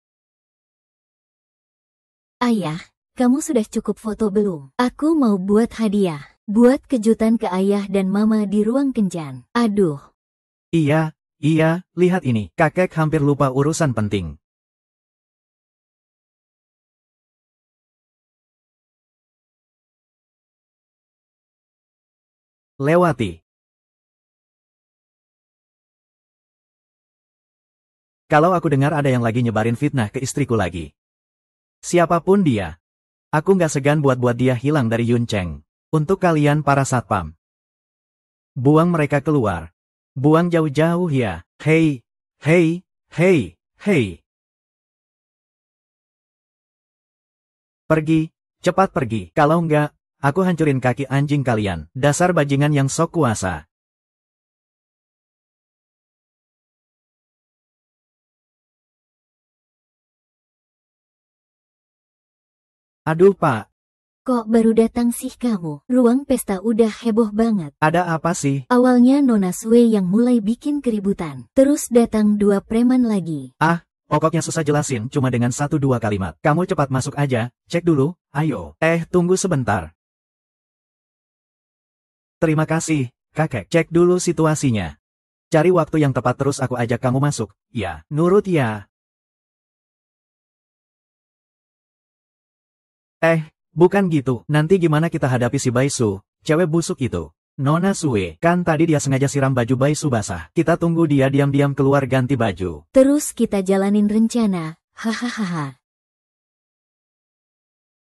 Ayah, kamu sudah cukup foto belum? Aku mau buat hadiah. Buat kejutan ke ayah dan mama di ruang kencan. Aduh. Iya, lihat ini. Kakek hampir lupa urusan penting. Lewati. Kalau aku dengar ada yang lagi nyebarin fitnah ke istriku lagi. Siapapun dia. Aku nggak segan buat dia hilang dari Yun Cheng. Untuk kalian para satpam. Buang mereka keluar. Buang jauh-jauh ya. Hei, hei, hei, hei. Pergi, cepat pergi. Kalau enggak, aku hancurin kaki anjing kalian. Dasar bajingan yang sok kuasa. Aduh pak, Kok baru datang sih kamu? Ruang pesta udah heboh banget. ada apa sih? Awalnya Nona Sue yang mulai bikin keributan. Terus datang 2 preman lagi. Pokoknya susah jelasin cuma dengan 1-2 kalimat. Kamu cepat masuk aja, cek dulu, ayo. Tunggu sebentar. Terima kasih, kakek. Cek dulu situasinya. Cari waktu yang tepat terus aku ajak kamu masuk. Ya, nurut ya. Bukan gitu. Nanti gimana kita hadapi si Baisu, cewek busuk itu? Nona Sue, kan tadi dia sengaja siram baju Baisu basah. Kita tunggu dia diam-diam keluar ganti baju. Terus kita jalanin rencana. Hahaha.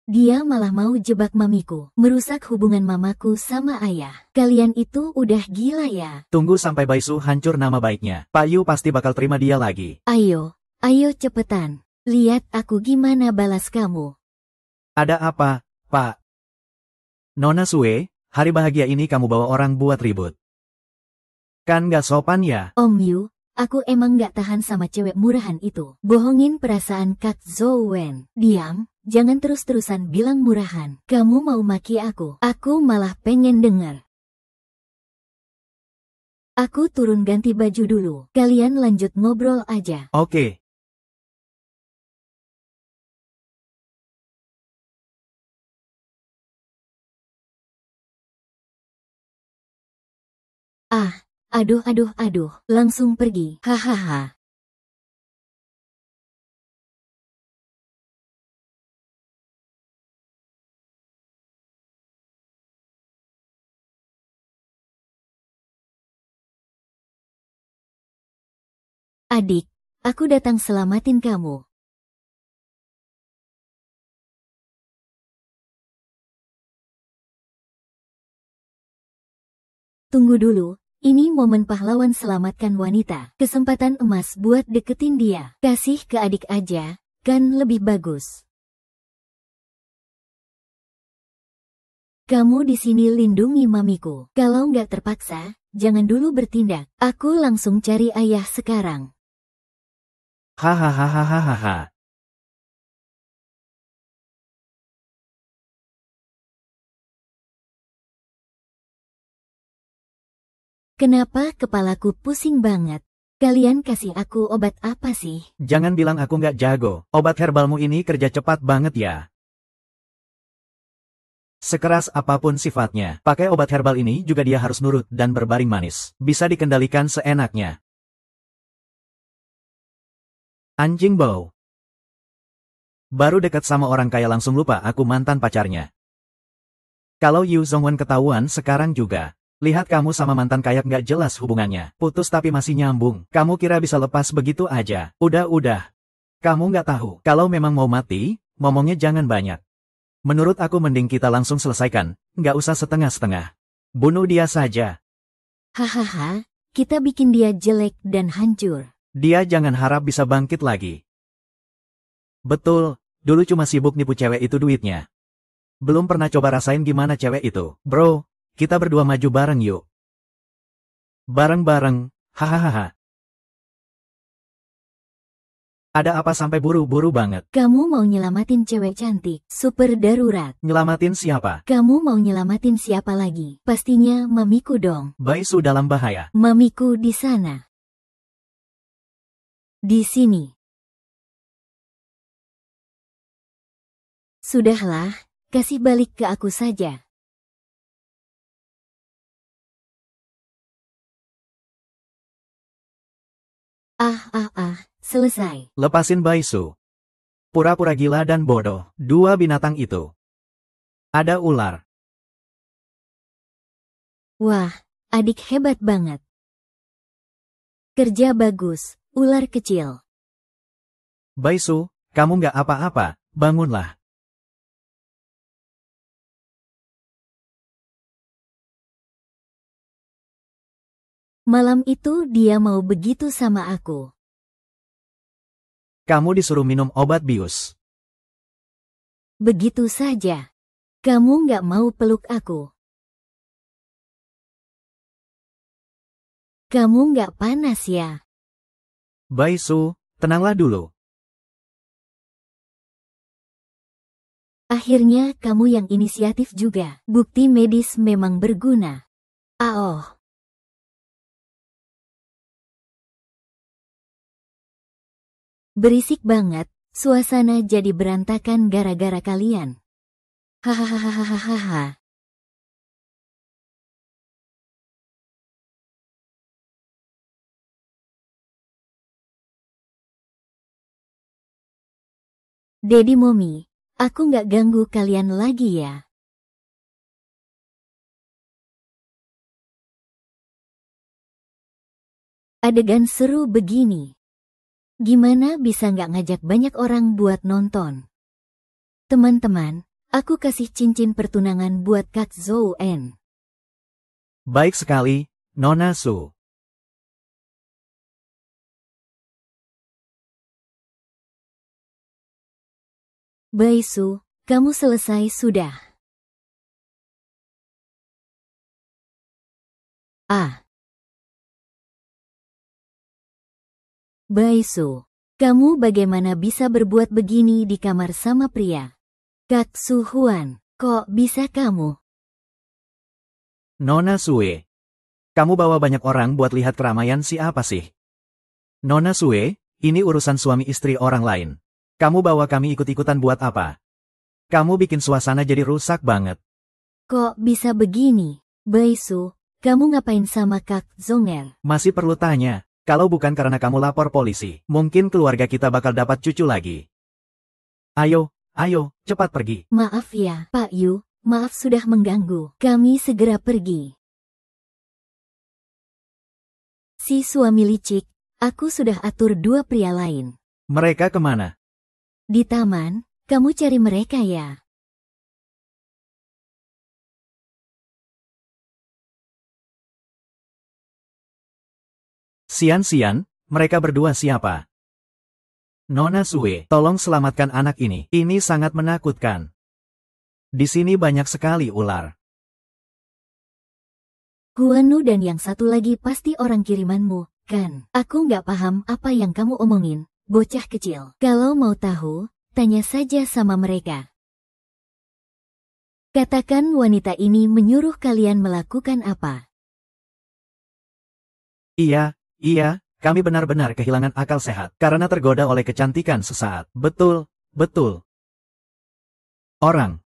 Dia malah mau jebak mamiku. Merusak hubungan mamaku sama ayah. Kalian itu udah gila ya. Tunggu sampai Baisu hancur nama baiknya. Pak Yu pasti bakal terima dia lagi. Ayo cepetan. Lihat aku gimana balas kamu. Ada apa, Pak? Nona Sue, hari bahagia ini kamu bawa orang buat ribut. Kan gak sopan ya? Om Yu, aku emang gak tahan sama cewek murahan itu. Bohongin perasaan Kak Zhou-wen. Diam, jangan terus-terusan bilang murahan. Kamu mau maki aku. Aku malah pengen denger. Aku turun ganti baju dulu. Kalian lanjut ngobrol aja. Oke. Aduh. Langsung pergi. Hahaha. Adik, aku datang selamatin kamu. Tunggu dulu, ini momen pahlawan selamatkan wanita. Kesempatan emas buat deketin dia. Kasih ke adik aja, kan lebih bagus. Kamu di sini lindungi mamiku. Kalau nggak terpaksa, jangan dulu bertindak. Aku langsung cari ayah sekarang. Hahaha. Kenapa kepalaku pusing banget? Kalian kasih aku obat apa sih? Jangan bilang aku nggak jago. Obat herbalmu ini kerja cepat banget ya. Sekeras apapun sifatnya, pakai obat herbal ini juga dia harus nurut dan berbaring manis. Bisa dikendalikan seenaknya. Anjing bau. Baru dekat sama orang kaya langsung lupa aku mantan pacarnya. Kalau Yu Zhongwen ketahuan sekarang juga. Lihat kamu sama mantan kaya nggak jelas hubungannya. Putus tapi masih nyambung. Kamu kira bisa lepas begitu aja? Udah. Kamu nggak tahu. Kalau memang mau mati, ngomongnya jangan banyak. Menurut aku mending kita langsung selesaikan. Nggak usah setengah-setengah. Bunuh dia saja. Hahaha, kita bikin dia jelek dan hancur. Dia jangan harap bisa bangkit lagi. Betul, dulu cuma sibuk nipu cewek itu duitnya. Belum pernah coba rasain gimana cewek itu. Bro, kita berdua maju bareng yuk. Bareng-bareng, hahaha. Ada apa sampai buru-buru banget? Kamu mau nyelamatin cewek cantik, super darurat. Nyelamatin siapa? Kamu mau nyelamatin siapa lagi? Pastinya mamiku dong. Baisu dalam bahaya. Mamiku di sana. Di sini. Sudahlah, kasih balik ke aku saja. Selesai. Lepasin Baisu. Pura-pura gila dan bodoh. Dua binatang itu. Ada ular. Wah, adik hebat banget. Kerja bagus, ular kecil. Baisu, kamu nggak apa-apa, bangunlah. Malam itu dia mau begitu sama aku. Kamu disuruh minum obat bius. Begitu saja. Kamu nggak mau peluk aku. Kamu nggak panas ya? Baisu, tenanglah dulu. Akhirnya kamu yang inisiatif juga. Bukti medis memang berguna. Oh. Berisik banget, suasana jadi berantakan gara-gara kalian. Hahaha. Dedi Momi, aku nggak ganggu kalian lagi ya. Adegan seru begini. Gimana bisa nggak ngajak banyak orang buat nonton? Teman-teman, aku kasih cincin pertunangan buat Kak Zhou En. Baik sekali, Nona Su. Baisu, kamu selesai sudah. Baisu, kamu bagaimana bisa berbuat begini di kamar sama pria? Kak Su Huan, kok bisa kamu? Nona Sue. Kamu bawa banyak orang buat lihat keramaian siapa sih? Nona Sue, ini urusan suami istri orang lain. Kamu bawa kami ikut-ikutan buat apa? Kamu bikin suasana jadi rusak banget. Kok bisa begini? Baisu, kamu ngapain sama Kak Zonger? Masih perlu tanya, kalau bukan karena kamu lapor polisi, mungkin keluarga kita bakal dapat cucu lagi. Ayo, cepat pergi. Maaf ya, Pak Yu, maaf sudah mengganggu. Kami segera pergi. Si suami licik, aku sudah atur dua pria lain. Mereka kemana? Di taman, kamu cari mereka ya. Sian, mereka berdua siapa? Nona Sue, tolong selamatkan anak ini. Ini sangat menakutkan. Di sini banyak sekali ular. Huanu dan yang satu lagi pasti orang kirimanmu, kan? Aku nggak paham apa yang kamu omongin, bocah kecil. Kalau mau tahu, tanya saja sama mereka. Katakan wanita ini menyuruh kalian melakukan apa? Iya, kami benar-benar kehilangan akal sehat karena tergoda oleh kecantikan sesaat. Betul. Orang.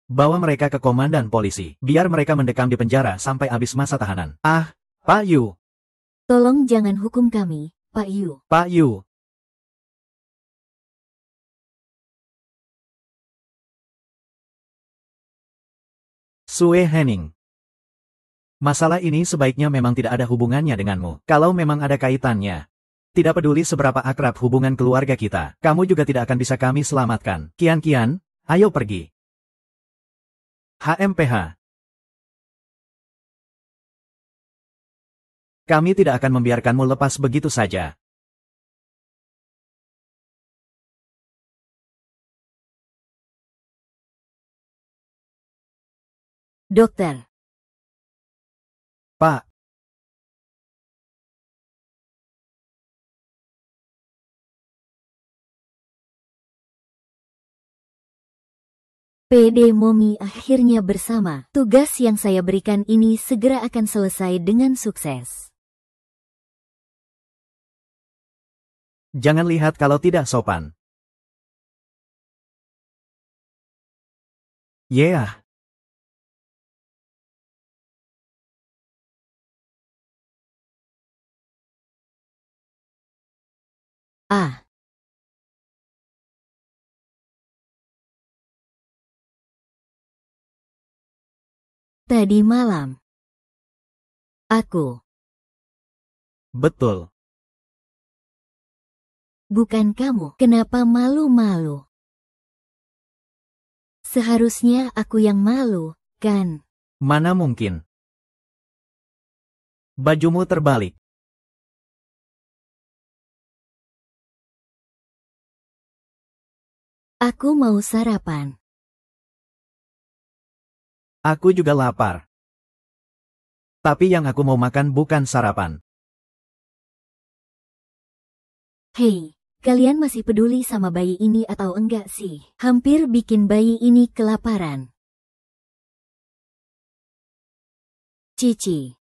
Bawa mereka ke komandan polisi, biar mereka mendekam di penjara sampai habis masa tahanan. Pak Yu. Tolong jangan hukum kami, Pak Yu. Pak Yu. Sue Henning. Masalah ini sebaiknya memang tidak ada hubungannya denganmu. Kalau memang ada kaitannya, tidak peduli seberapa akrab hubungan keluarga kita, kamu juga tidak akan bisa kami selamatkan. Kian, ayo pergi. HMPH. Kami tidak akan membiarkanmu lepas begitu saja. Dokter. Pak. PD Momi akhirnya bersama. Tugas yang saya berikan ini segera akan selesai dengan sukses. Jangan lihat kalau tidak sopan. Yeah. Tadi malam. Aku. Betul. Bukan kamu. Kenapa malu-malu? Seharusnya aku yang malu, kan? Mana mungkin. Bajumu terbalik. Aku mau sarapan. Aku juga lapar. Tapi yang aku mau makan bukan sarapan. Hei, kalian masih peduli sama bayi ini atau enggak sih? Hampir bikin bayi ini kelaparan. Cici.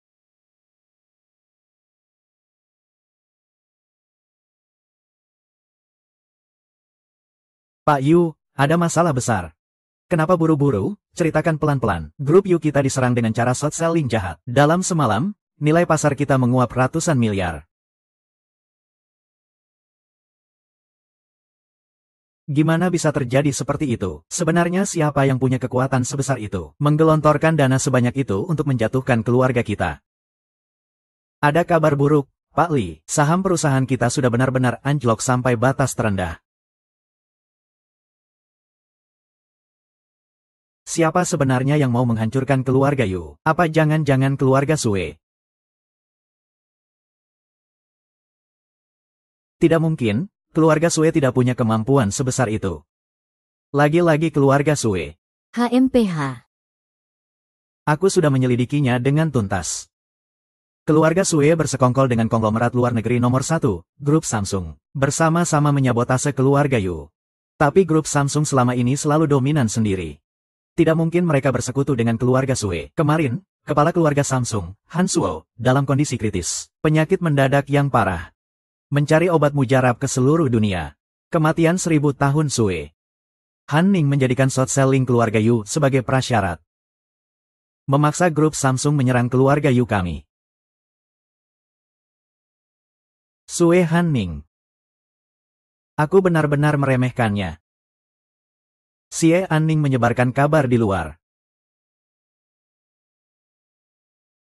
Pak Yu, ada masalah besar. Kenapa buru-buru? Ceritakan pelan-pelan. Grup Yu kita diserang dengan cara short selling jahat. Dalam semalam, nilai pasar kita menguap ratusan miliar. Gimana bisa terjadi seperti itu? Sebenarnya siapa yang punya kekuatan sebesar itu? Menggelontorkan dana sebanyak itu untuk menjatuhkan keluarga kita. Ada kabar buruk, Pak Li. Saham perusahaan kita sudah benar-benar anjlok sampai batas terendah. Siapa sebenarnya yang mau menghancurkan keluarga Yu? Apa jangan-jangan keluarga Sue? Tidak mungkin. Keluarga Sue tidak punya kemampuan sebesar itu. Lagi-lagi keluarga Sue. HMPH. Aku sudah menyelidikinya dengan tuntas. Keluarga Sue bersekongkol dengan konglomerat luar negeri nomor 1, Grup Samsung. Bersama-sama menyabotase keluarga Yu. Tapi Grup Samsung selama ini selalu dominan sendiri. Tidak mungkin mereka bersekutu dengan keluarga Sue. Kemarin, kepala keluarga Samsung, Han Suo, dalam kondisi kritis. Penyakit mendadak yang parah. Mencari obat mujarab ke seluruh dunia. Kematian 1000 tahun Sue. Han Ning menjadikan short selling keluarga Yu sebagai prasyarat. Memaksa grup Samsung menyerang keluarga Yu kami. Sue Han Ning. Aku benar-benar meremehkannya. Xie Anning menyebarkan kabar di luar.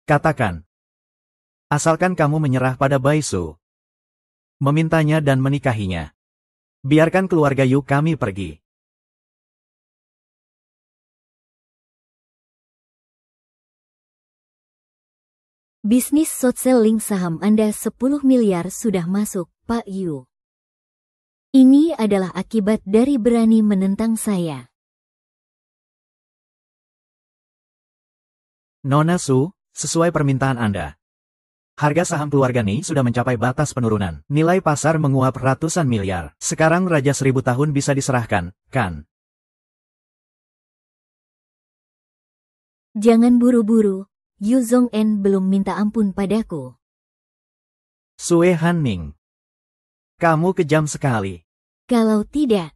Katakan. Asalkan kamu menyerah pada Baisu. Memintanya dan menikahinya. Biarkan keluarga Yu kami pergi. Bisnis short selling saham Anda 10 miliar sudah masuk, Pak Yu. Ini adalah akibat dari berani menentang saya. Nona Su, sesuai permintaan Anda. Harga saham keluarga Ni sudah mencapai batas penurunan. Nilai pasar menguap ratusan miliar. Sekarang Raja 1000 tahun bisa diserahkan, kan? Jangan buru-buru, Yu Zhong'en belum minta ampun padaku. Sue Han Ning. Kamu kejam sekali. Kalau tidak,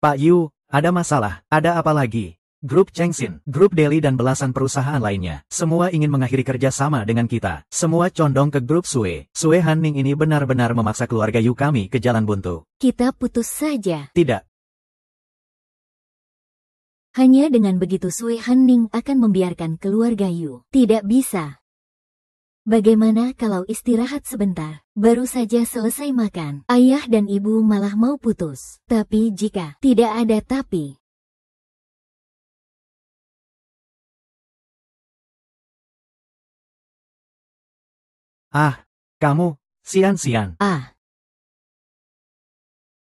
Pak Yu, ada masalah. Ada apa lagi? Grup Chengxin, Grup Deli dan belasan perusahaan lainnya. Semua ingin mengakhiri kerja sama dengan kita. Semua condong ke grup Sue. Sue Han Ning ini benar-benar memaksa keluarga Yu kami ke jalan buntu. kita putus saja. Tidak. Hanya dengan begitu Sue Han Ning akan membiarkan keluarga Yu. Tidak bisa. Bagaimana kalau istirahat sebentar? Baru saja selesai makan. Ayah dan ibu malah mau putus. Tapi jika tidak ada tapi. Ah, kamu, sian-sian.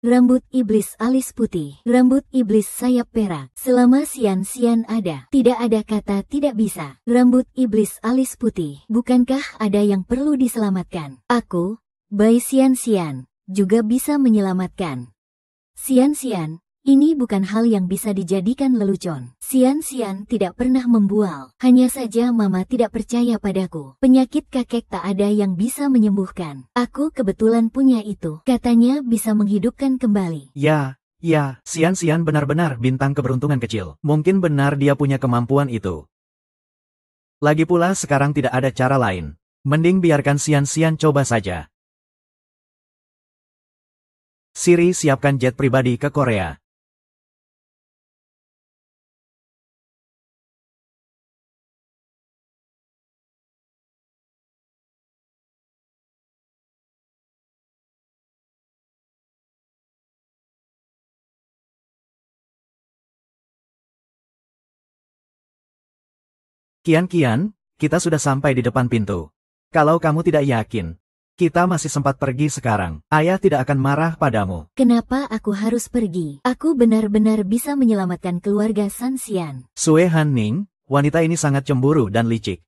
Rambut iblis alis putih, rambut iblis sayap perak. Selama sian-sian ada, tidak ada kata tidak bisa. Rambut iblis alis putih, bukankah ada yang perlu diselamatkan? Aku, Bai sian-sian, juga bisa menyelamatkan. Sian-sian, ini bukan hal yang bisa dijadikan lelucon. Sian-sian tidak pernah membual. Hanya saja mama tidak percaya padaku. Penyakit kakek tak ada yang bisa menyembuhkan. Aku kebetulan punya itu. Katanya bisa menghidupkan kembali. Ya, sian-sian benar-benar bintang keberuntungan kecil. Mungkin benar dia punya kemampuan itu. Lagi pula sekarang tidak ada cara lain. Mending biarkan sian-sian coba saja. Siri siapkan jet pribadi ke Korea. Kian, kita sudah sampai di depan pintu. Kalau kamu tidak yakin, kita masih sempat pergi sekarang. Ayah tidak akan marah padamu. Kenapa aku harus pergi? Aku benar-benar bisa menyelamatkan keluarga Sanxian. Sue Hanning, wanita ini sangat cemburu dan licik.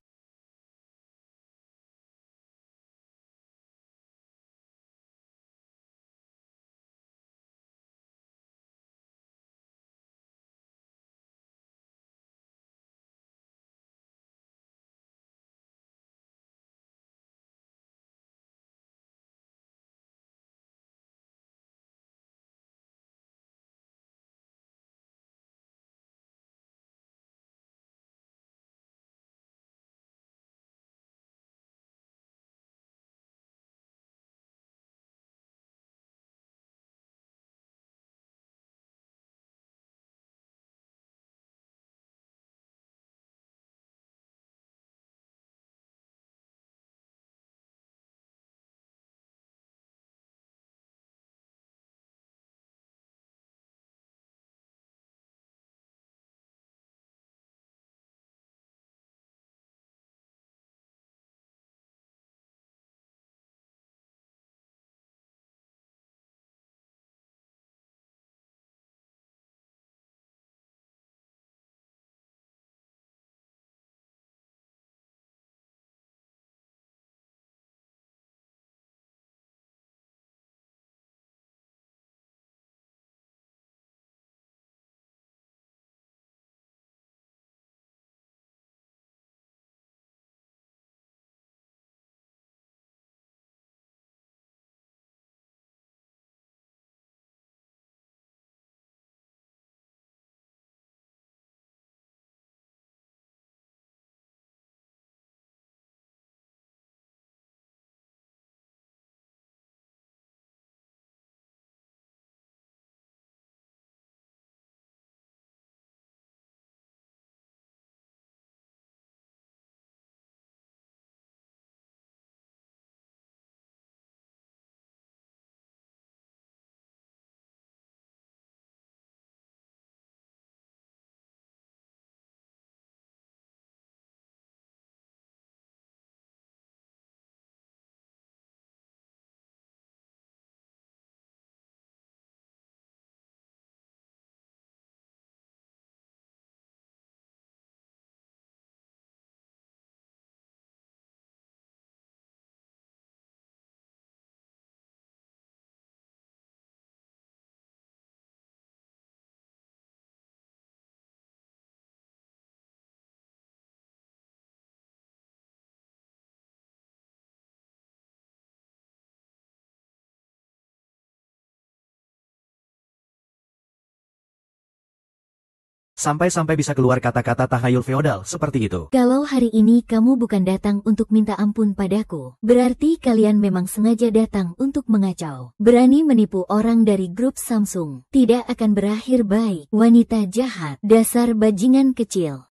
Sampai-sampai bisa keluar kata-kata tahayul feodal seperti itu. Kalau hari ini kamu bukan datang untuk minta ampun padaku, berarti kalian memang sengaja datang untuk mengacau. Berani menipu orang dari grup Samsung. Tidak akan berakhir baik. Wanita jahat, dasar bajingan kecil.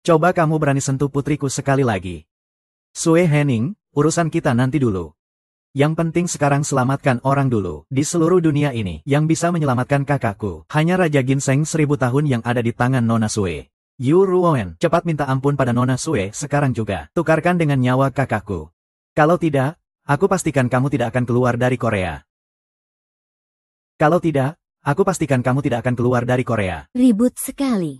Coba kamu berani sentuh putriku sekali lagi. Sue Henning, urusan kita nanti dulu. Yang penting sekarang selamatkan orang dulu. Di seluruh dunia ini, yang bisa menyelamatkan kakakku, hanya Raja Ginseng 1000 tahun yang ada di tangan Nona Sue. Yu Ruowen, cepat minta ampun pada Nona Sue sekarang juga. Tukarkan dengan nyawa kakakku. Kalau tidak, aku pastikan kamu tidak akan keluar dari Korea. Kalau tidak, aku pastikan kamu tidak akan keluar dari Korea. Ribut sekali.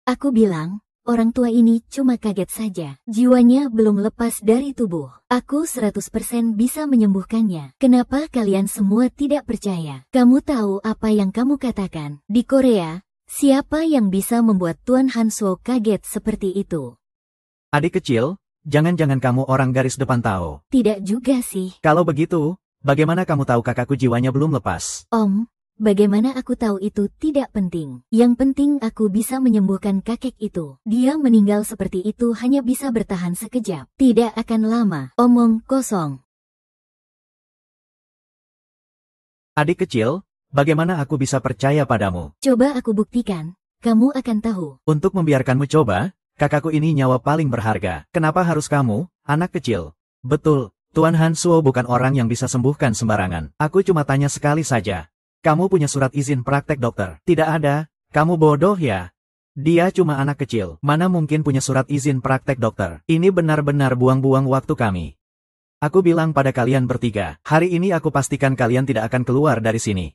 Aku bilang, orang tua ini cuma kaget saja. Jiwanya belum lepas dari tubuh. Aku 100% bisa menyembuhkannya. Kenapa kalian semua tidak percaya? Kamu tahu apa yang kamu katakan? Di Korea, siapa yang bisa membuat Tuan Hansuo kaget seperti itu? Adik kecil, jangan-jangan kamu orang garis depan tahu. Tidak juga sih. Kalau begitu, bagaimana kamu tahu kakakku jiwanya belum lepas? Om, bagaimana aku tahu itu tidak penting. Yang penting aku bisa menyembuhkan kakek itu. Dia meninggal seperti itu hanya bisa bertahan sekejap. Tidak akan lama. Omong kosong. Adik kecil, bagaimana aku bisa percaya padamu? Coba aku buktikan. Kamu akan tahu. Untuk membiarkanmu coba, kakakku ini nyawa paling berharga. Kenapa harus kamu, anak kecil? Betul, Tuan Hansuo bukan orang yang bisa sembuhkan sembarangan. Aku cuma tanya sekali saja. Kamu punya surat izin praktek dokter? Tidak ada, kamu bodoh ya? Dia cuma anak kecil, mana mungkin punya surat izin praktek dokter. Ini benar-benar buang-buang waktu kami. Aku bilang pada kalian bertiga, hari ini aku pastikan kalian tidak akan keluar dari sini.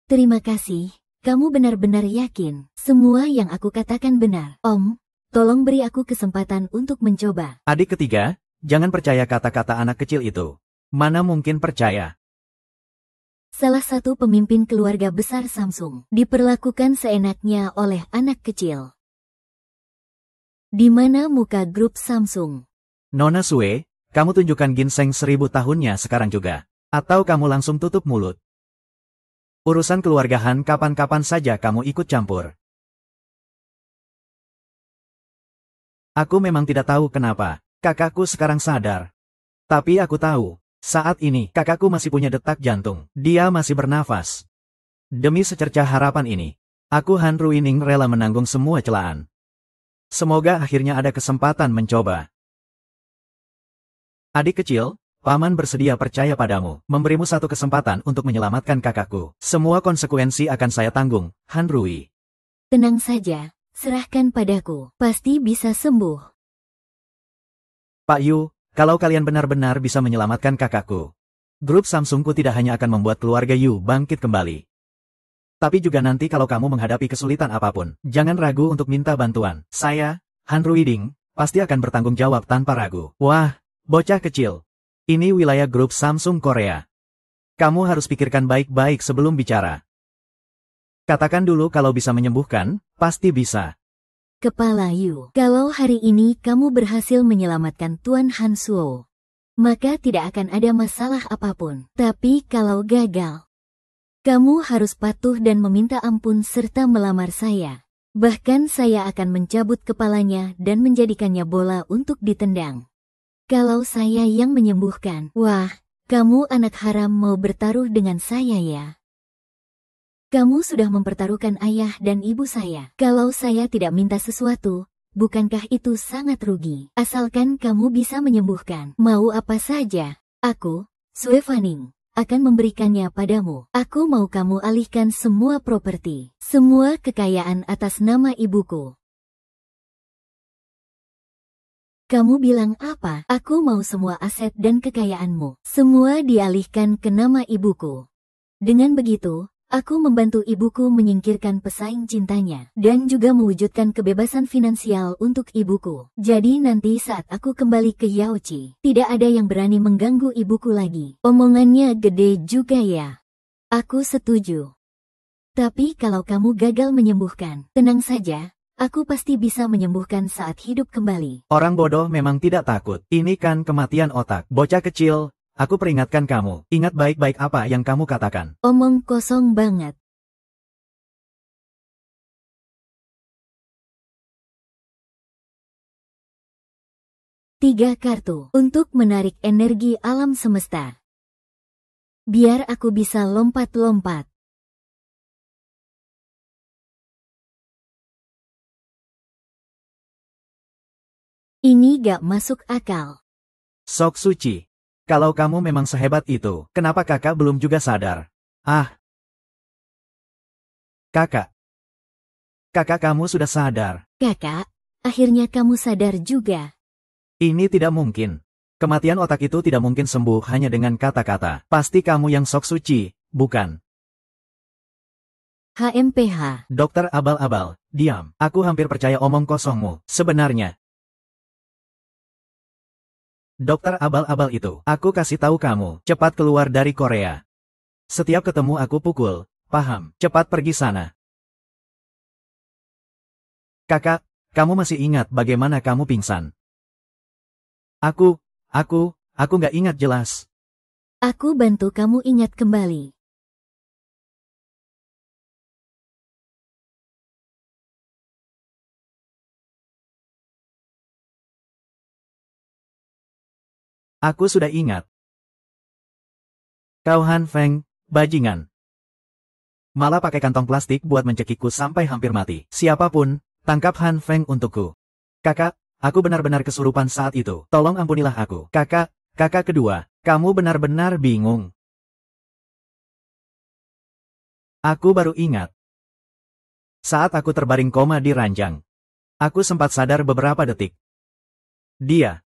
Terima kasih, kamu benar-benar yakin. Semua yang aku katakan benar. Om, tolong beri aku kesempatan untuk mencoba. Adik ketiga, jangan percaya kata-kata anak kecil itu. Mana mungkin percaya. Salah satu pemimpin keluarga besar Samsung diperlakukan seenaknya oleh anak kecil. Di mana muka grup Samsung? Nona Sue, kamu tunjukkan ginseng 1000 tahunnya sekarang juga. Atau kamu langsung tutup mulut. Urusan keluargahan kapan-kapan saja kamu ikut campur. Aku memang tidak tahu kenapa kakakku sekarang sadar. Tapi aku tahu. Saat ini, kakakku masih punya detak jantung. Dia masih bernafas. Demi secercah harapan ini, aku Han Ruining rela menanggung semua celaan. Semoga akhirnya ada kesempatan mencoba. Adik kecil, Paman bersedia percaya padamu, memberimu satu kesempatan untuk menyelamatkan kakakku. Semua konsekuensi akan saya tanggung, Han Rui. Tenang saja, serahkan padaku, pasti bisa sembuh. Pak Yu, kalau kalian benar-benar bisa menyelamatkan kakakku, grup Samsungku tidak hanya akan membuat keluarga Yu bangkit kembali. Tapi juga nanti kalau kamu menghadapi kesulitan apapun, jangan ragu untuk minta bantuan. Saya, Han Ruiding, pasti akan bertanggung jawab tanpa ragu. Wah, bocah kecil. Ini wilayah grup Samsung Korea. Kamu harus pikirkan baik-baik sebelum bicara. Katakan dulu kalau bisa menyembuhkan, pasti bisa. Kepala Yu, kalau hari ini kamu berhasil menyelamatkan Tuan Han Suo, maka tidak akan ada masalah apapun. Tapi kalau gagal, kamu harus patuh dan meminta ampun serta melamar saya. Bahkan saya akan mencabut kepalanya dan menjadikannya bola untuk ditendang. Kalau saya yang menyembuhkan, wah, kamu anak haram mau bertaruh dengan saya ya? Kamu sudah mempertaruhkan ayah dan ibu saya. Kalau saya tidak minta sesuatu, bukankah itu sangat rugi? Asalkan kamu bisa menyembuhkan, mau apa saja, aku, Sue Fanning, akan memberikannya padamu. Aku mau kamu alihkan semua properti, semua kekayaan atas nama ibuku. Kamu bilang apa? Aku mau semua aset dan kekayaanmu, semua dialihkan ke nama ibuku. Dengan begitu, aku membantu ibuku menyingkirkan pesaing cintanya, dan juga mewujudkan kebebasan finansial untuk ibuku. Jadi nanti saat aku kembali ke Yaochi, tidak ada yang berani mengganggu ibuku lagi. Omongannya gede juga ya. Aku setuju. Tapi kalau kamu gagal menyembuhkan, tenang saja, aku pasti bisa menyembuhkan saat hidup kembali. Orang bodoh memang tidak takut. Ini kan kematian otak. Bocah kecil. Aku peringatkan kamu, ingat baik-baik apa yang kamu katakan. Omong kosong banget. Tiga kartu untuk menarik energi alam semesta. Biar aku bisa lompat-lompat. Ini gak masuk akal. Sok Suci. Kalau kamu memang sehebat itu, kenapa kakak belum juga sadar? Ah. Kakak. Kakak kamu sudah sadar. Kakak, akhirnya kamu sadar juga. Ini tidak mungkin. Kematian otak itu tidak mungkin sembuh hanya dengan kata-kata. Pasti kamu yang Sok Suci, bukan? HMPH. Dokter abal-abal, diam. Aku hampir percaya omong kosongmu. Sebenarnya. Dokter abal-abal itu, aku kasih tahu kamu, cepat keluar dari Korea. Setiap ketemu aku pukul, paham, cepat pergi sana. Kakak, kamu masih ingat bagaimana kamu pingsan? Aku nggak ingat jelas. Aku bantu kamu ingat kembali. Aku sudah ingat. Kau Han Feng, bajingan. Malah pakai kantong plastik buat mencekikku sampai hampir mati. Siapapun, tangkap Han Feng untukku. Kakak, aku benar-benar kesurupan saat itu. Tolong ampunilah aku. Kakak kedua, kamu benar-benar bingung. Aku baru ingat. Saat aku terbaring koma di ranjang, aku sempat sadar beberapa detik. Dia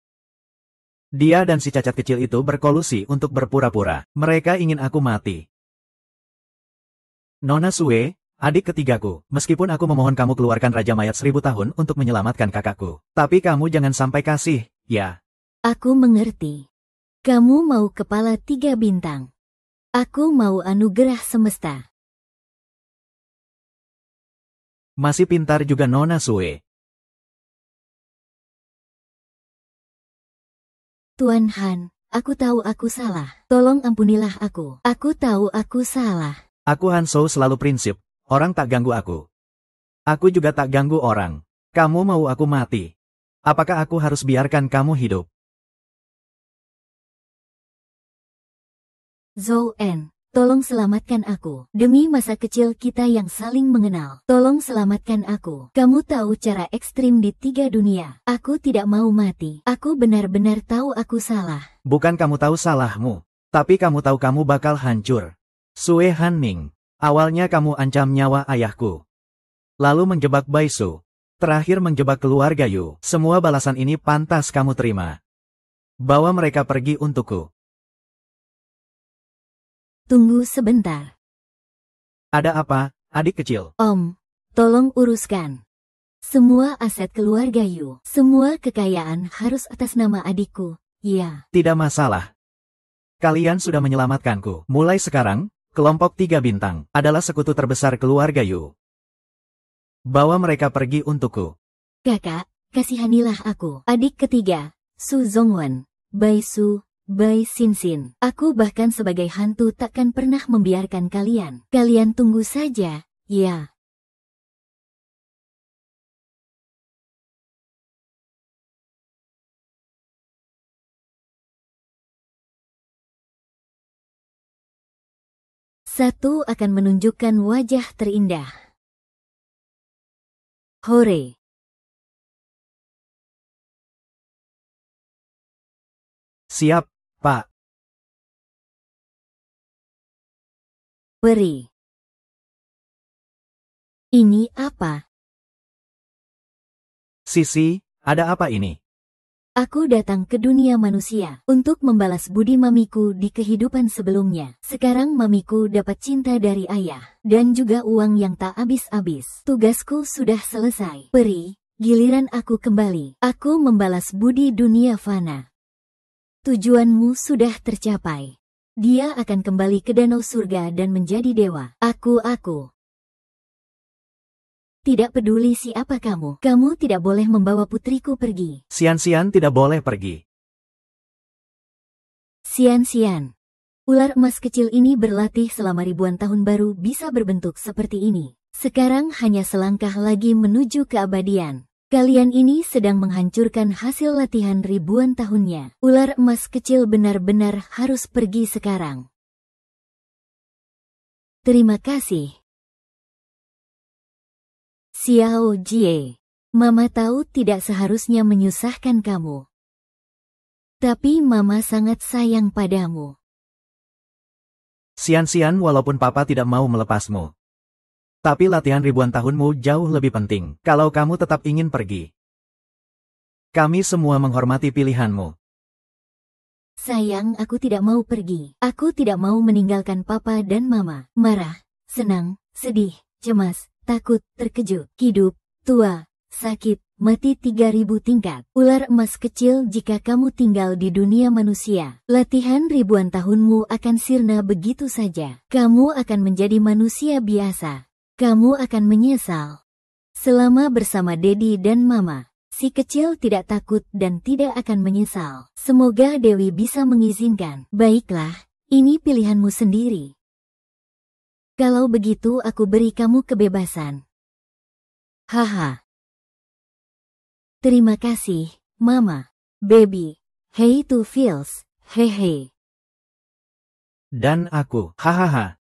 dan si cacat kecil itu berkolusi untuk berpura-pura. Mereka ingin aku mati. Nona Sue, adik ketigaku, meskipun aku memohon kamu keluarkan Raja Mayat 1000 tahun untuk menyelamatkan kakakku. Tapi kamu jangan sampai kasih, ya. Aku mengerti. Kamu mau kepala 3 bintang. Aku mau anugerah semesta. Masih pintar juga Nona Sue. Tuan Han, aku tahu aku salah. Tolong ampunilah aku. Aku tahu aku salah. Aku Han Shou selalu prinsip, orang tak ganggu aku. Aku juga tak ganggu orang. Kamu mau aku mati? Apakah aku harus biarkan kamu hidup? Zhou En, tolong selamatkan aku. Demi masa kecil kita yang saling mengenal. Tolong selamatkan aku. Kamu tahu cara ekstrim di 3 dunia. Aku tidak mau mati. Aku benar-benar tahu aku salah. Bukan kamu tahu salahmu, tapi kamu tahu kamu bakal hancur. Sue Han Ning, awalnya kamu ancam nyawa ayahku. Lalu menjebak Bai Su. Terakhir menjebak keluarga Yu. Semua balasan ini pantas kamu terima. Bawa mereka pergi untukku. Tunggu sebentar. Ada apa, adik kecil? Om, tolong uruskan. Semua aset keluarga Yu, semua kekayaan harus atas nama adikku, ya. Tidak masalah. Kalian sudah menyelamatkanku. Mulai sekarang, kelompok 3 bintang adalah sekutu terbesar keluarga Yu. Bawa mereka pergi untukku. Kakak, kasihanilah aku. Adik ketiga, Su Zongwen, Bai Su, Bai Xinxin. Aku bahkan sebagai hantu takkan pernah membiarkan kalian. Kalian tunggu saja, ya. Satu akan menunjukkan wajah terindah. Hore. Siap, Pak. Peri. Ini apa? Sisi, ada apa ini? Aku datang ke dunia manusia untuk membalas budi mamiku di kehidupan sebelumnya. Sekarang mamiku dapat cinta dari ayah dan juga uang yang tak habis-habis. Tugasku sudah selesai. Peri, giliran aku kembali. Aku membalas budi dunia fana. Tujuanmu sudah tercapai. Dia akan kembali ke danau surga dan menjadi dewa. Aku. Tidak peduli siapa kamu tidak boleh membawa putriku pergi. Sian-sian tidak boleh pergi. Sian-sian. Ular emas kecil ini berlatih selama ribuan tahun baru bisa berbentuk seperti ini. Sekarang hanya selangkah lagi menuju keabadian. Kalian ini sedang menghancurkan hasil latihan ribuan tahunnya. Ular emas kecil benar-benar harus pergi sekarang. Terima kasih. Xiao Jie. Mama tahu tidak seharusnya menyusahkan kamu. Tapi Mama sangat sayang padamu. Sian-sian walaupun Papa tidak mau melepasmu. Tapi latihan ribuan tahunmu jauh lebih penting kalau kamu tetap ingin pergi. Kami semua menghormati pilihanmu. Sayang, aku tidak mau pergi. Aku tidak mau meninggalkan Papa dan Mama. Marah, senang, sedih, cemas, takut, terkejut, hidup, tua, sakit, mati 3000 tingkat. Ular emas kecil, jika kamu tinggal di dunia manusia, latihan ribuan tahunmu akan sirna begitu saja. Kamu akan menjadi manusia biasa. Kamu akan menyesal. Selama bersama Dedi dan Mama, si kecil tidak takut dan tidak akan menyesal. Semoga Dewi bisa mengizinkan. Baiklah, ini pilihanmu sendiri. Kalau begitu aku beri kamu kebebasan. Haha. Terima kasih, Mama. Baby. Hey to feels. Hehe. Dan aku, hahaha.